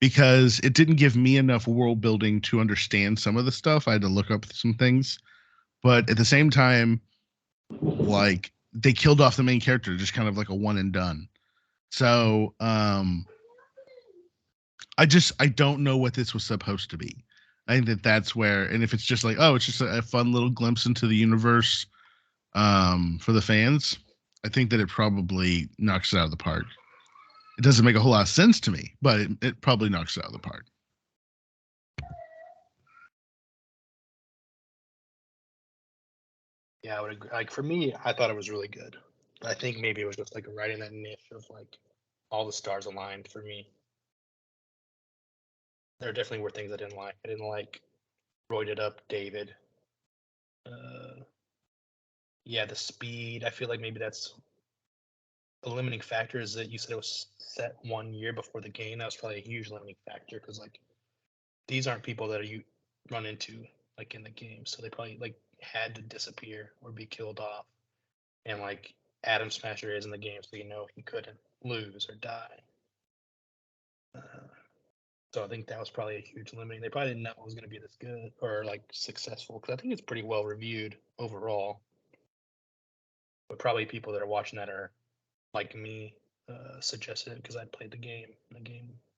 because it didn't give me enough world building to understand some of the stuff. I had to look up some things, but at the same time, like they killed off the main character, just kind of like a one and done. So I don't know what this was supposed to be. I think that's where, and if it's just like, oh, it's just a fun little glimpse into the universe for the fans, I think that it probably knocks it out of the park. It doesn't make a whole lot of sense to me, but it probably knocks it out of the park. Yeah, I would agree. Like for me, I thought it was really good. I think maybe it was just like right in that niche of like all the stars aligned for me. There definitely were things I didn't like. I didn't like roided up David. Yeah, the speed. I feel like maybe that's the limiting factor. Is that you said it was set 1 year before the game. That was probably a huge limiting factor because like these aren't people that you run into like in the game, so they probably like had to disappear or be killed off. And like Adam Smasher is in the game, so you know he couldn't lose or die. So I think that was probably a huge limiting. They probably didn't know it was going to be this good or like successful because I think it's pretty well reviewed overall. But probably people that are watching that are like me, suggested it because I played the game.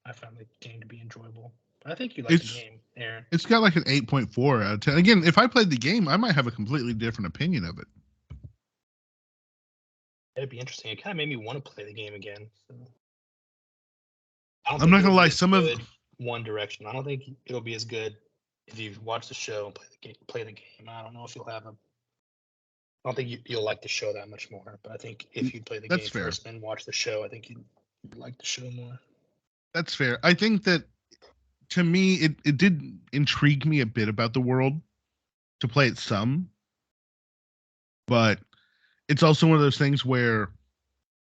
I found the game to be enjoyable. I think you like the game, Aaron. It's got like an 8.4 out of 10. Again, if I played the game, I might have a completely different opinion of it. It'd be interesting. It kind of made me want to play the game again. So. I'm not gonna lie. Some of One Direction. I don't think it'll be as good if you watch the show and play the game. I don't know if you'll have a. I don't think you'll like the show that much more. But I think if you play the game first and watch the show, I think you'd like the show more. That's fair. I think that to me, it did intrigue me a bit about the world to play it some, but it's also one of those things where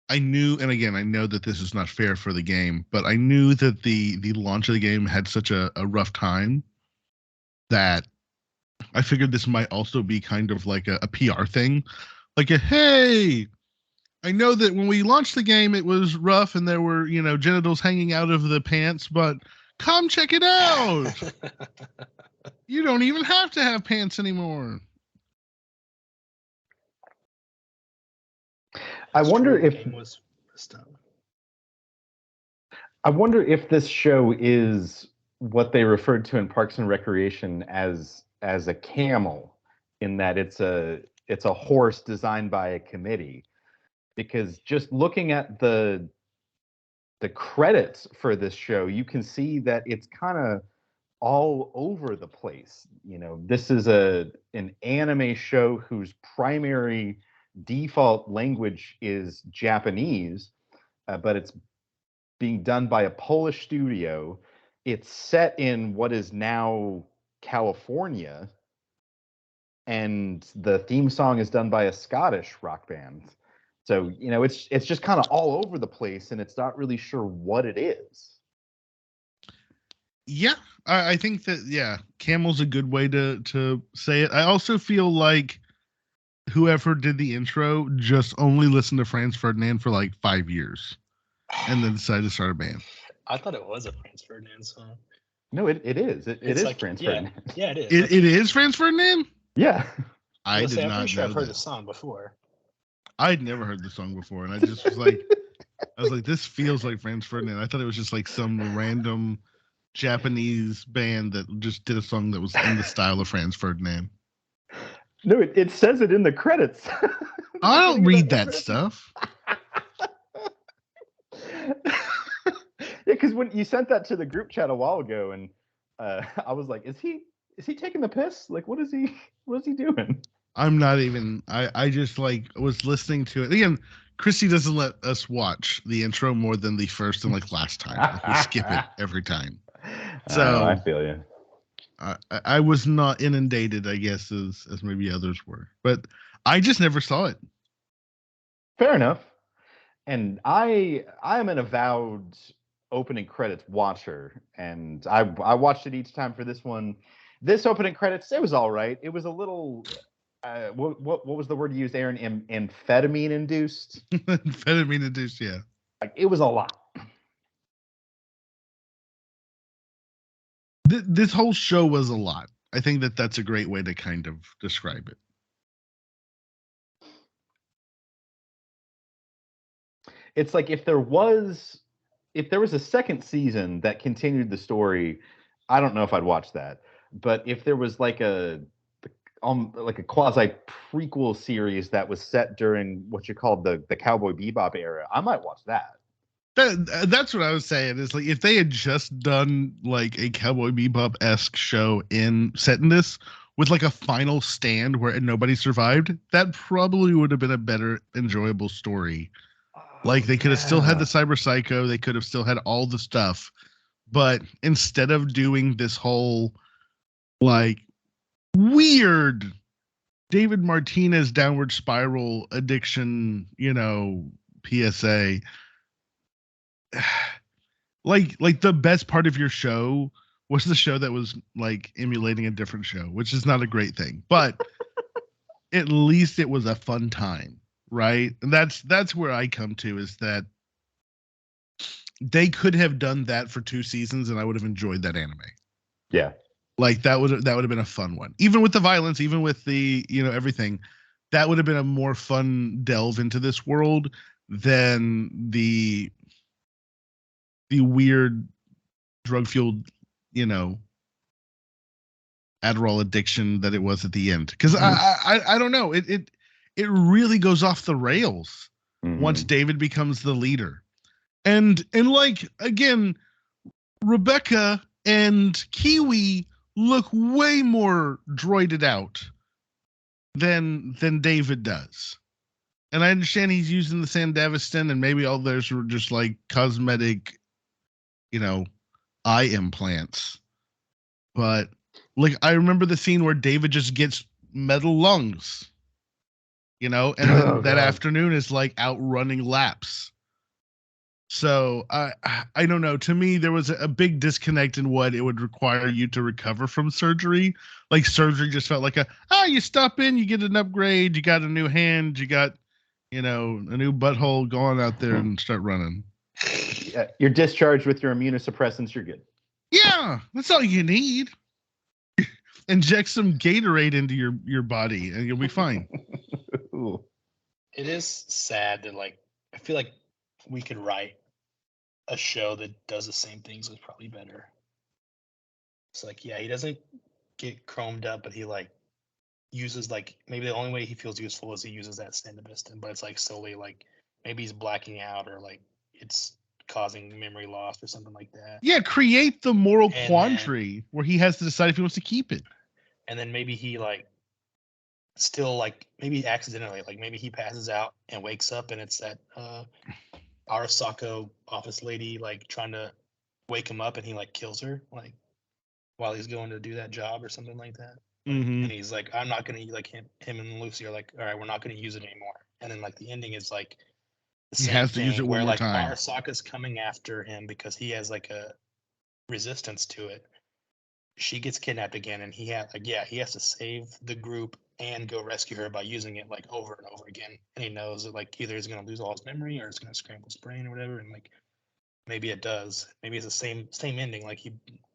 I knew, and again, I know that this is not fair for the game, but I knew that the launch of the game had such a rough time that I figured this might also be kind of like a PR thing. Like hey, I know that when we launched the game, it was rough and there were, genitals hanging out of the pants, but come check it out. You don't even have to have pants anymore. I wonder if this show is what they referred to in Parks and Recreation as a camel, in that it's a horse designed by a committee. Because just looking at the credits for this show, you can see that it's kind of all over the place. This is an anime show whose primary default language is Japanese, but it's being done by a Polish studio. It's set in what is now California, and the theme song is done by a Scottish rock band. So, it's just kind of all over the place, and it's not really sure what it is. Yeah, I think that, camel's a good way to say it. I also feel like whoever did the intro just only listened to Franz Ferdinand for like 5 years and then decided to start a band. I thought it was a Franz Ferdinand song. No, it is. It is like, Franz Ferdinand. Yeah, it is. It is Franz Ferdinand? Yeah. I'm pretty sure I've heard the song before. I'd never heard the song before, and I just was like, this feels like Franz Ferdinand. I thought it was just like some random Japanese band that just did a song that was in the style of Franz Ferdinand. No, it says it in the credits. I don't read that stuff. Yeah, because when you sent that to the group chat a while ago, and I was like, is he taking the piss? Like, what is he doing? I'm not even. I just like was listening to it again. Christy doesn't let us watch the intro more than the first and like last time. Like, we skip it every time. So I feel you. I was not inundated, I guess, as maybe others were, but I just never saw it. Fair enough. And I am an avowed opening credits watcher, and I watched it each time for this one. This opening credits, it was all right. It was a little what was the word you used, Aaron? Amphetamine induced. Amphetamine induced, yeah. Like, it was a lot. This whole show was a lot. I think that's a great way to kind of describe it. It's like if there was a second season that continued the story, I don't know if I'd watch that. But if there was like a quasi prequel series that was set during what you called the Cowboy Bebop era, I might watch that. That's what I was saying. Is like if they had just done like a Cowboy Bebop-esque show set in this with like a final stand where nobody survived, that probably would have been a better, enjoyable story. Like they could have still had the Cyber Psycho, they could have still had all the stuff, but instead of doing this whole like weird David Martinez downward spiral addiction, PSA. Like the best part of your show was the show that was like emulating a different show, which is not a great thing, but at least it was a fun time, right? And that's where I come to, is that they could have done that for 2 seasons and I would have enjoyed that anime. Yeah. Like that would have been a fun one. Even with the violence, even with the, everything, that would have been a more fun delve into this world than the weird drug-fueled, Adderall addiction that it was at the end. Because I don't know, it really goes off the rails once David becomes the leader, and like again, Rebecca and Kiwi look way more droided out than David does. And I understand he's using the Sandavistan, and maybe all theirs were just like cosmetic, eye implants. But like I remember the scene where David just gets metal lungs, and then that afternoon is like out running laps. So I don't know. To me, there was a big disconnect in what it would require you to recover from surgery. Like surgery just felt like you stop in, you get an upgrade, you got a new hand, you got, a new butthole, go on out there and start running. Yeah, you're discharged with your immunosuppressants, you're good. Yeah, that's all you need. Inject some Gatorade into your body and you'll be fine. It is sad that I feel like we could write a show that does the same things was probably better. It's like, yeah, he doesn't get chromed up, but he uses maybe the only way he feels useful is he uses that Sandavistan, but it's solely maybe he's blacking out or it's causing memory loss or something like that. Yeah, create the moral quandary where he has to decide if he wants to keep it. And then maybe he still maybe accidentally maybe he passes out and wakes up and it's that Arasaka office lady trying to wake him up and he kills her while he's going to do that job or something like that. Mm-hmm. And he's I'm not gonna him and Lucy are all right, we're not gonna use it anymore. And then the ending is the he same has to thing use it where one more time. Arasaka's coming after him because he has a resistance to it. She gets kidnapped again and he has to save the group and go rescue her by using it over and over again. And he knows that either he's gonna lose all his memory or it's gonna scramble his brain or whatever. And maybe it does. Maybe it's the same ending.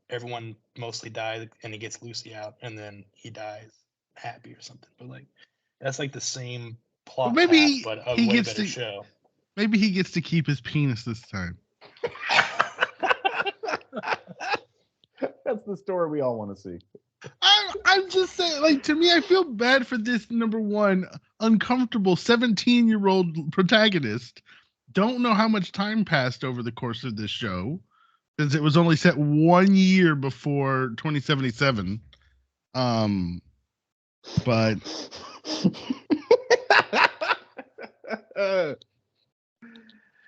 Everyone mostly died and he gets Lucy out and then he dies happy or something. But that's the same plot maybe path, but a he way gets better to, show. Maybe he gets to keep his penis this time. That's the story we all want to see. I'm just saying, to me, I feel bad for this number one uncomfortable 17-year-old protagonist. Don't know how much time passed over the course of this show, since it was only set 1 year before 2077. But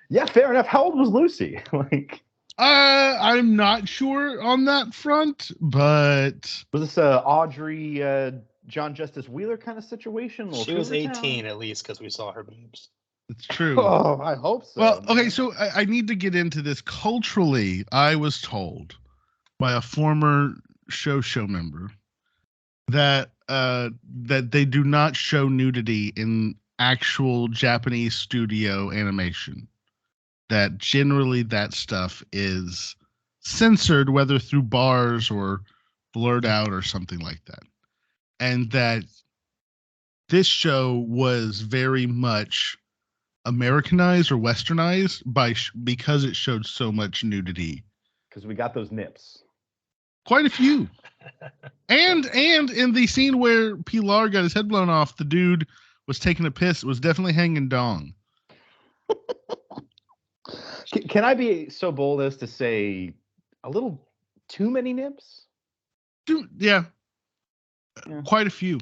yeah, fair enough. How old was Lucy? I'm not sure on that front, but was this a Audrey John Justice Wheeler kind of situation? She was 18 at least because we saw her boobs. It's true. Oh, I hope so. Well, okay, so I need to get into this. Culturally, I was told by a former show member that that they do not show nudity in actual Japanese studio animation. That generally that stuff is censored, whether through bars or blurred out or something like that. And that this show was very much Americanized or westernized because it showed so much nudity. Because we got those nips. Quite a few. and in the scene where Pilar got his head blown off, the dude was taking a piss, was definitely hanging dong. Can I be so bold as to say a little too many nips? Yeah. Quite a few.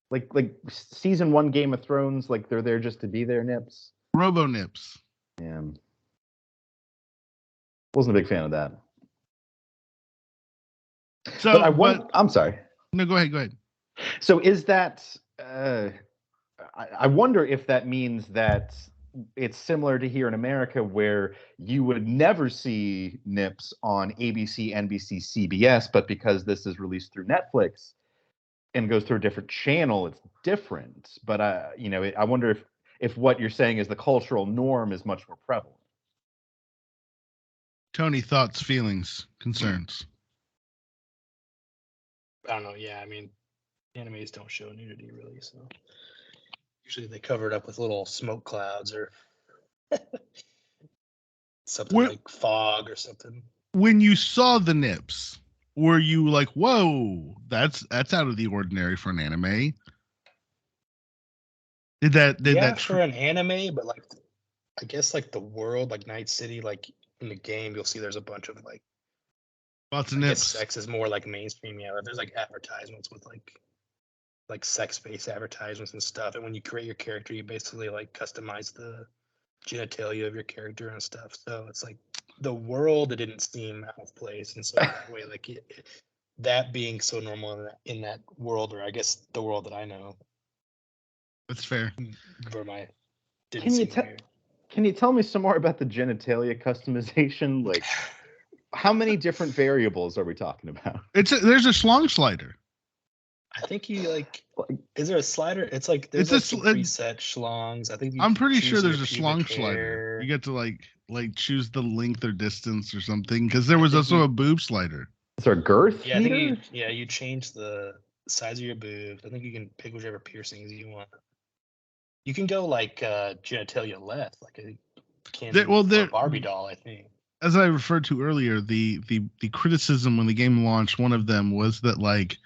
Like season 1 Game of Thrones, like they're there just to be there nips. Robo nips. Yeah. Wasn't a big fan of that. So I'm sorry. No, go ahead. So is that I wonder if that means that it's similar to here in America where you would never see nips on ABC, NBC, CBS, but because this is released through Netflix and goes through a different channel, it's different. But I wonder if what you're saying is the cultural norm is much more prevalent. Tony, thoughts, feelings, concerns? I don't know. Yeah, I mean, animes don't show nudity really, so usually they cover it up with little smoke clouds or something like fog or something. When you saw the nips, were you like, "Whoa, that's out of the ordinary for an anime"? Did that for an anime, but like, I guess like the world, like Night City, like in the game, you'll see there's a bunch of like lots of nips. Sex is more like mainstream. Yeah, there's like advertisements with like sex-based advertisements and stuff. And when you create your character, you basically like customize the genitalia of your character and stuff. So it's like the world, it didn't seem out of place, and so that way, like that being so normal in that world, or I guess the world that I know. That's fair. For my Can you tell me some more about the genitalia customization? Like, how many different variables are we talking about? There's a schlong slider. I think you like. Is there a slider? It's like there's some preset schlongs. I think I'm pretty sure there's a schlong slider. You get to like choose the length or distance or something, because there was also a boob slider. Is there a girth? Yeah, I think you change the size of your boobs. I think you can pick whichever piercings you want. You can go like genitalia left, like a Barbie doll, I think. As I referred to earlier, the criticism when the game launched, one of them was that, like,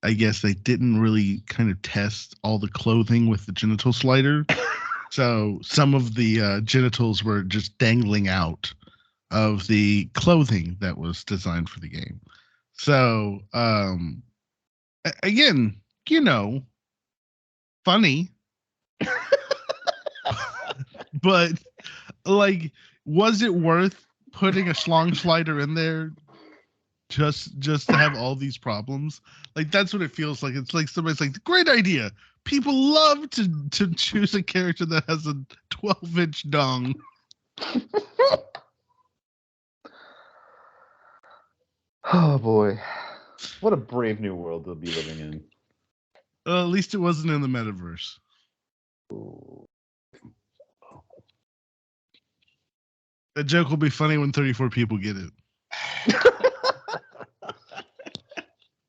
I guess they didn't really kind of test all the clothing with the genital slider. So some of the genitals were just dangling out of the clothing that was designed for the game. So, again, funny. But, like, was it worth putting a schlong slider in there just to have all these problems? Like, that's what it feels like. It's like somebody's like, great idea. People love to choose a character that has a 12-inch dong. Oh boy, what a brave new world they'll be living in. At least it wasn't in the metaverse. Ooh. That joke will be funny when 34 people get it.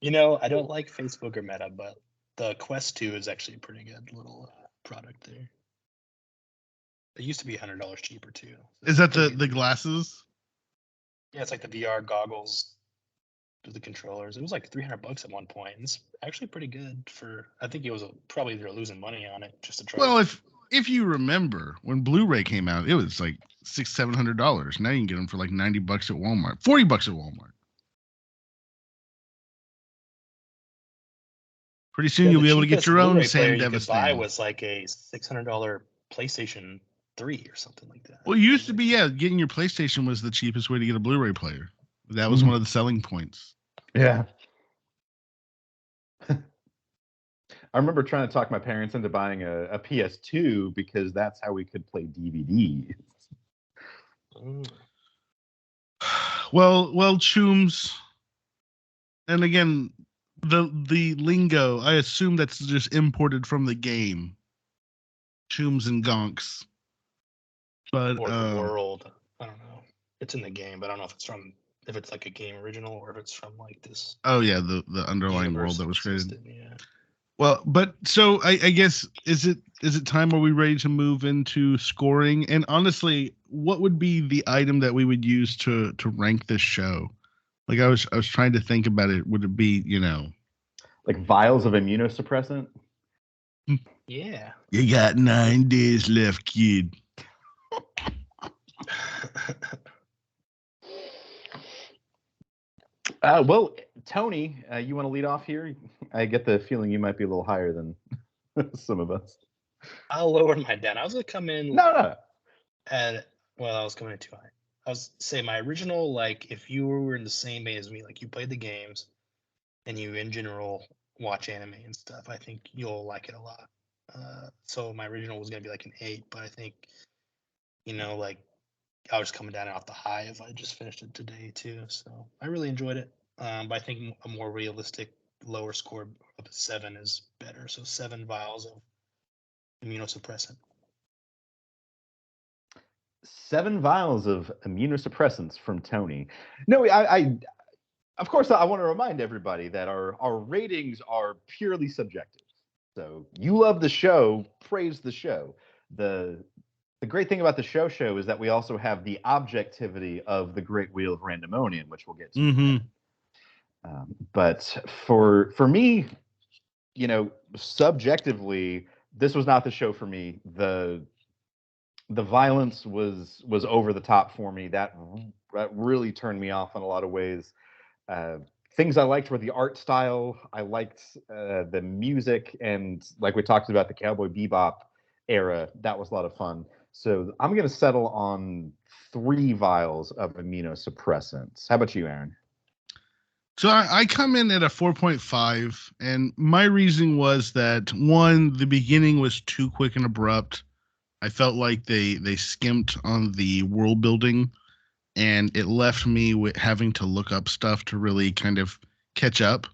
I don't like Facebook or Meta, but the Quest 2 is actually a pretty good little product there. It used to be $100 cheaper too. So is that the glasses? Yeah, it's like the VR goggles with the controllers. It was like $300 at one point. And it's actually pretty good for. I think it was probably they're losing money on it just to try. Well, if you remember when Blu-ray came out, it was like $600-700. Now you can get them for like $90 at Walmart, $40 at Walmart. Pretty soon you'll be able to get your own Sam Devastator. Buy was like a $600 PlayStation 3 or something like that. Well, it used to be, getting your PlayStation was the cheapest way to get a Blu-ray player. That was one of the selling points. Yeah. I remember trying to talk my parents into buying a PS2 because that's how we could play DVDs. Well, Chooms. And again, the lingo, I assume that's just imported from the game. Chooms and gonks. But or the world. I don't know. It's in the game, but I don't know if it's like a game original or if it's from like this. Oh yeah, the underlying world that was created. Yeah. Well, but so I guess is it time, are we ready to move into scoring? And honestly, what would be the item that we would use to rank this show? Like I was trying to think about it. Would it be, like vials of immunosuppressant? Yeah. You got 9 days left, kid. Well, Tony, you want to lead off here? I get the feeling you might be a little higher than some of us. I'll lower mine down. I was gonna come in. No. I was coming in too high. I was say my original, like if you were in the same vein as me, like you played the games, and you in general watch anime and stuff, I think you'll like it a lot. So my original was gonna be like an 8, but I think, like I was coming down off the high if I just finished it today too. So I really enjoyed it. But I think a more realistic lower score of a 7 is better. So 7 vials of immunosuppressant. 7 vials of immunosuppressants from Tony. No, I of course I want to remind everybody that our ratings are purely subjective. So you love the show, praise the show. The great thing about the show is that we also have the objectivity of the Great Wheel of Randemonium, which we'll get to. Mm-hmm. But for me, subjectively, this was not the show for me. The violence was over the top for me. That really turned me off in a lot of ways. Things I liked were the art style. I liked the music, and like we talked about, the Cowboy Bebop era. That was a lot of fun. So I'm going to settle on 3 vials of immunosuppressants. How about you, Aaron? So I come in at a 4.5, and my reasoning was that, 1, the beginning was too quick and abrupt. I felt like they skimped on the world building, and it left me with having to look up stuff to really kind of catch up.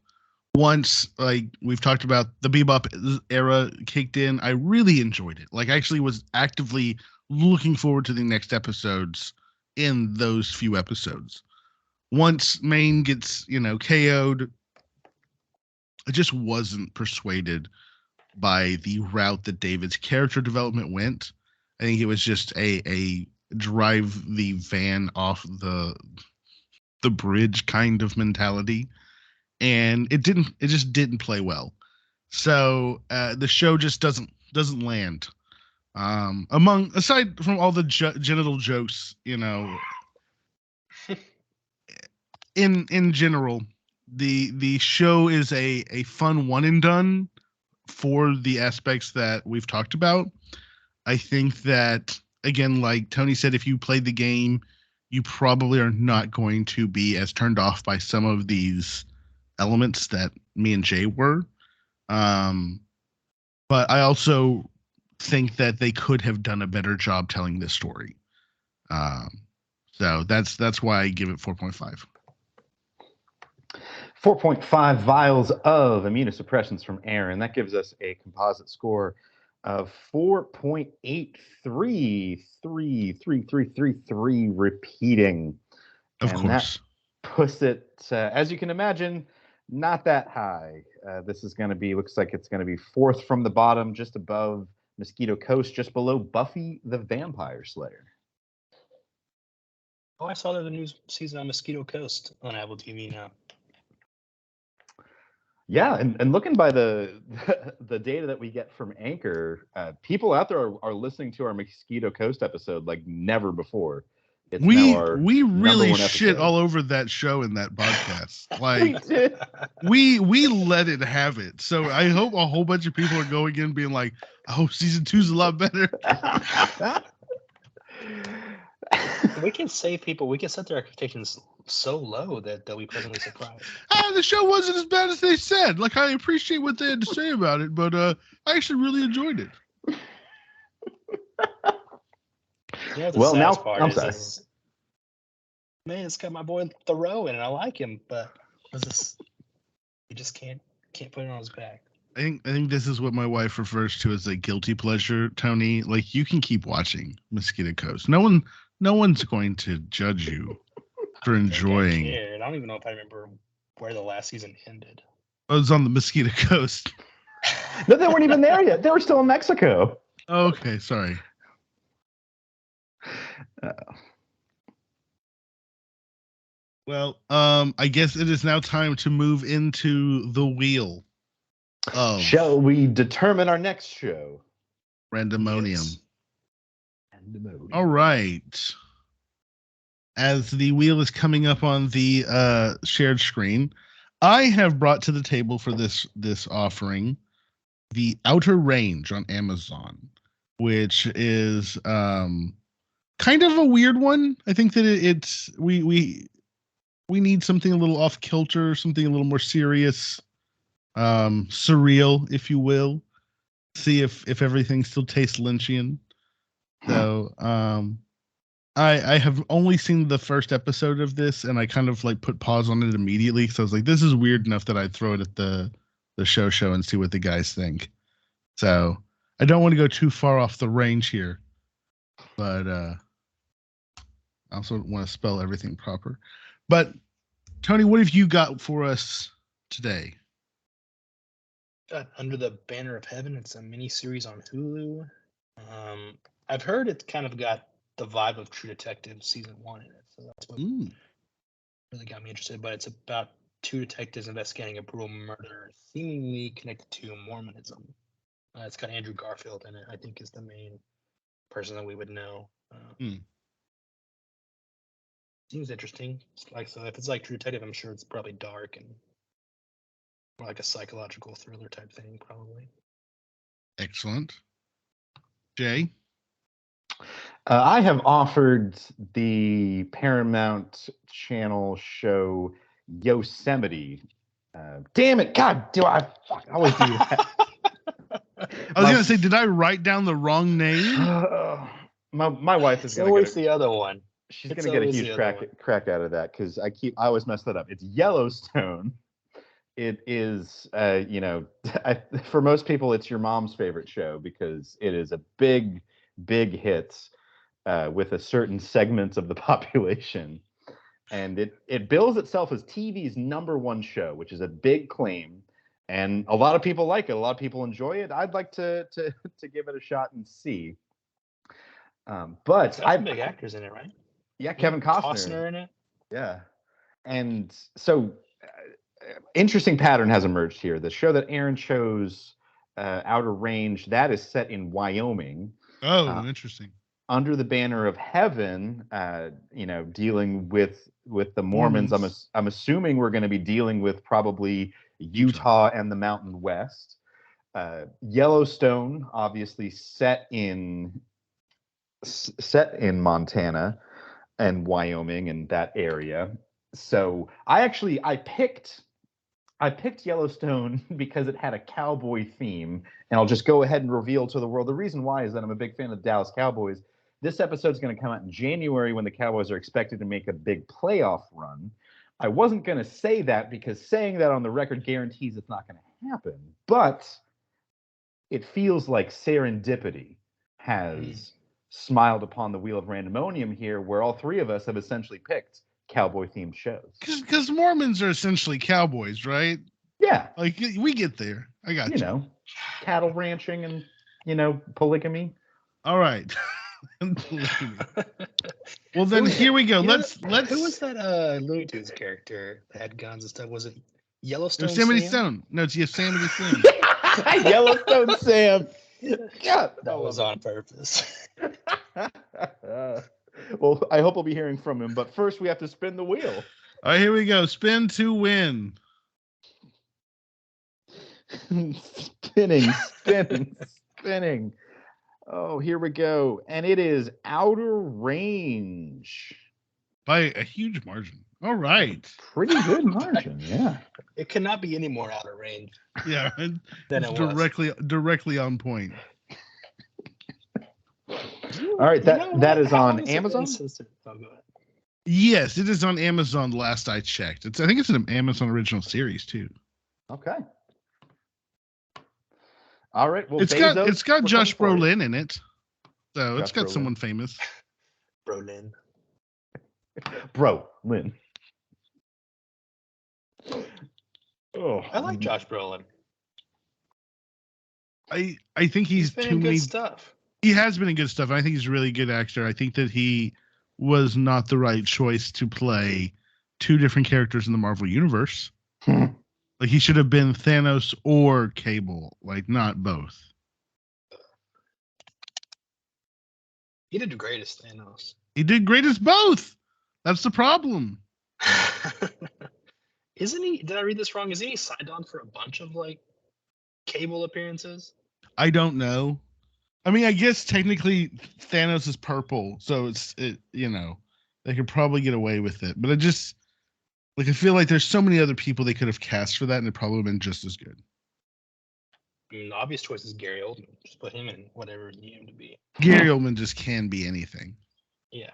Once, like we've talked about, the Bebop era kicked in, I really enjoyed it. Like I actually was actively looking forward to the next episodes in those few episodes. Once Maine gets, KO'd, I just wasn't persuaded by the route that David's character development went. I think it was just a drive the van off the bridge kind of mentality, and it just didn't play well. So the show just doesn't land. Aside from all the genital jokes, in general, the show is a fun one and done for the aspects that we've talked about. I think that, again, like Tony said, if you played the game, you probably are not going to be as turned off by some of these elements that me and Jay were. But I also think that they could have done a better job telling this story. So that's why I give it 4.5. 4.5 vials of immunosuppressants from Aaron. That gives us a composite score of 4.833333 repeating. Of course. That puts it, as you can imagine, not that high. This is going to be, looks like it's going to be 4th from the bottom, just above Mosquito Coast, just below Buffy the Vampire Slayer. Oh, I saw there's a new season on Mosquito Coast on Apple TV now. Yeah, and looking by the data that we get from Anchor, people out there are listening to our Mosquito Coast episode like never before. It's we really shit all over that show in that podcast. Like we let it have it. So I hope a whole bunch of people are going in being like, "Oh, season 2's a lot better." We can save people. We can set their expectations so low that they'll be pleasantly surprised. The show wasn't as bad as they said. Like, I appreciate what they had to say about it, but I actually really enjoyed it. You know, the saddest part is, man, it's got my boy Thoreau in it. I like him, but you just can't put it on his back. I think this is what my wife refers to as a guilty pleasure, Tony. Like, you can keep watching Mosquito Coast. No one's going to judge you for enjoying. I don't even know if I remember where the last season ended. Oh, it was on the Mosquito Coast. No, they weren't even there yet. They were still in Mexico. Oh, okay, sorry. Well, I guess it is now time to move into the wheel. Shall we determine our next show? Randomonium. Yes. Randomonium. All right. As the wheel is coming up on the shared screen, I have brought to the table for this offering the Outer Range on Amazon, which is kind of a weird one. I think that it's we need something a little off kilter, something a little more serious, surreal, if you will. See if everything still tastes Lynchian. So I have only seen the first episode of this, and I kind of like put pause on it immediately. So I was like, this is weird enough that I'd throw it at the show and see what the guys think. So I don't want to go too far off the range here, but I also want to spell everything proper. But Tony, what have you got for us today? Under the Banner of Heaven. It's a mini series on Hulu. I've heard it kind of got the vibe of True Detective season 1 in it, so that's what really got me interested. But it's about two detectives investigating a brutal murder seemingly connected to Mormonism. It's got Andrew Garfield in it. I think is the main person that we would know. Seems interesting. So if it's like True Detective, I'm sure it's probably dark and more like a psychological thriller type thing, probably. Excellent. Jay? I have offered the Paramount Channel show Yosemite. Damn it! God, I always do that. I was gonna say, did I write down the wrong name? My wife is gonna get the other one. She's gonna get a huge crack out of that because I always mess that up. It's Yellowstone. It is, for most people, it's your mom's favorite show because it is a big hit with a certain segment of the population, and it bills itself as TV's #1 show, which is a big claim. And a lot of people like it. A lot of people enjoy it. I'd like to give it a shot and see. But I have big actors in it, right? Yeah, Kevin Costner. Costner in it. Yeah, and so interesting pattern has emerged here. The show that Aaron chose, Outer Range, that is set in Wyoming. Oh, interesting. Under the Banner of Heaven, dealing with the Mormons. I'm assuming we're going to be dealing with probably Utah and the Mountain West. Yellowstone, obviously set in Montana and Wyoming and that area. So I picked Yellowstone because it had a cowboy theme, and I'll just go ahead and reveal to the world the reason why is that I'm a big fan of the Dallas Cowboys. This episode is going to come out in January when the Cowboys are expected to make a big playoff run. I wasn't going to say that because saying that on the record guarantees it's not going to happen, but it feels like serendipity has smiled upon the wheel of randomonium here, where all three of us have essentially picked cowboy-themed shows. Because Mormons are essentially cowboys, right? Yeah. Like, we get there. I got you. Cattle ranching and, polygamy. All right. Well, then here we go. Let's. Who was that Looney Tunes character that had guns and stuff? Was it Yellowstone? Yosemite Sam? No, it's Yosemite Sam. Yellowstone Sam. Yeah, that was on purpose. Well, I hope we'll be hearing from him, but first we have to spin the wheel. All right, here we go. Spin to win. Spinning. Oh, here we go. And it is Outer Range. By a huge margin. All right. Pretty good margin, yeah. It cannot be any more out of range. Yeah, than it's it directly on point. All right, that is on Amazon. Go ahead. Yes, it is on Amazon. Last I checked, I think it's an Amazon original series too. Okay. All right. Well, it's got Josh Brolin in it, so it's got Brolin. someone famous. Brolin. Brolin. Oh, I like Josh Brolin. I think he's been too in many good stuff. He has been in good stuff. I think he's a really good actor. I think that he was not the right choice to play two different characters in the Marvel Universe. Like, he should have been Thanos or Cable, like, not both. He did great as Thanos. He did great as both. That's the problem. Isn't he? Did I read this wrong? Isn't he signed on for a bunch of like Cable appearances? I don't know. I mean, I guess technically Thanos is purple, so they could probably get away with it. But I feel like there's so many other people they could have cast for that, and it probably would have been just as good. The obvious choice is Gary Oldman. Just put him in whatever you need him to be. Gary Oldman just can be anything. Yeah.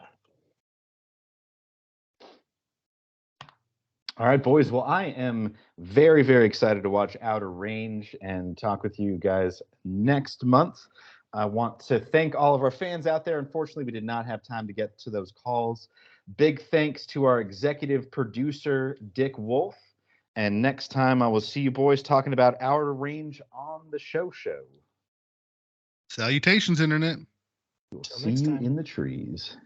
All right, boys. Well, I am very, very excited to watch Outer Range and talk with you guys next month. I want to thank all of our fans out there. Unfortunately, we did not have time to get to those calls. Big thanks to our executive producer, Dick Wolf. And next time, I will see you boys talking about Outer Range on the show. Salutations, Internet. We'll see you in the trees.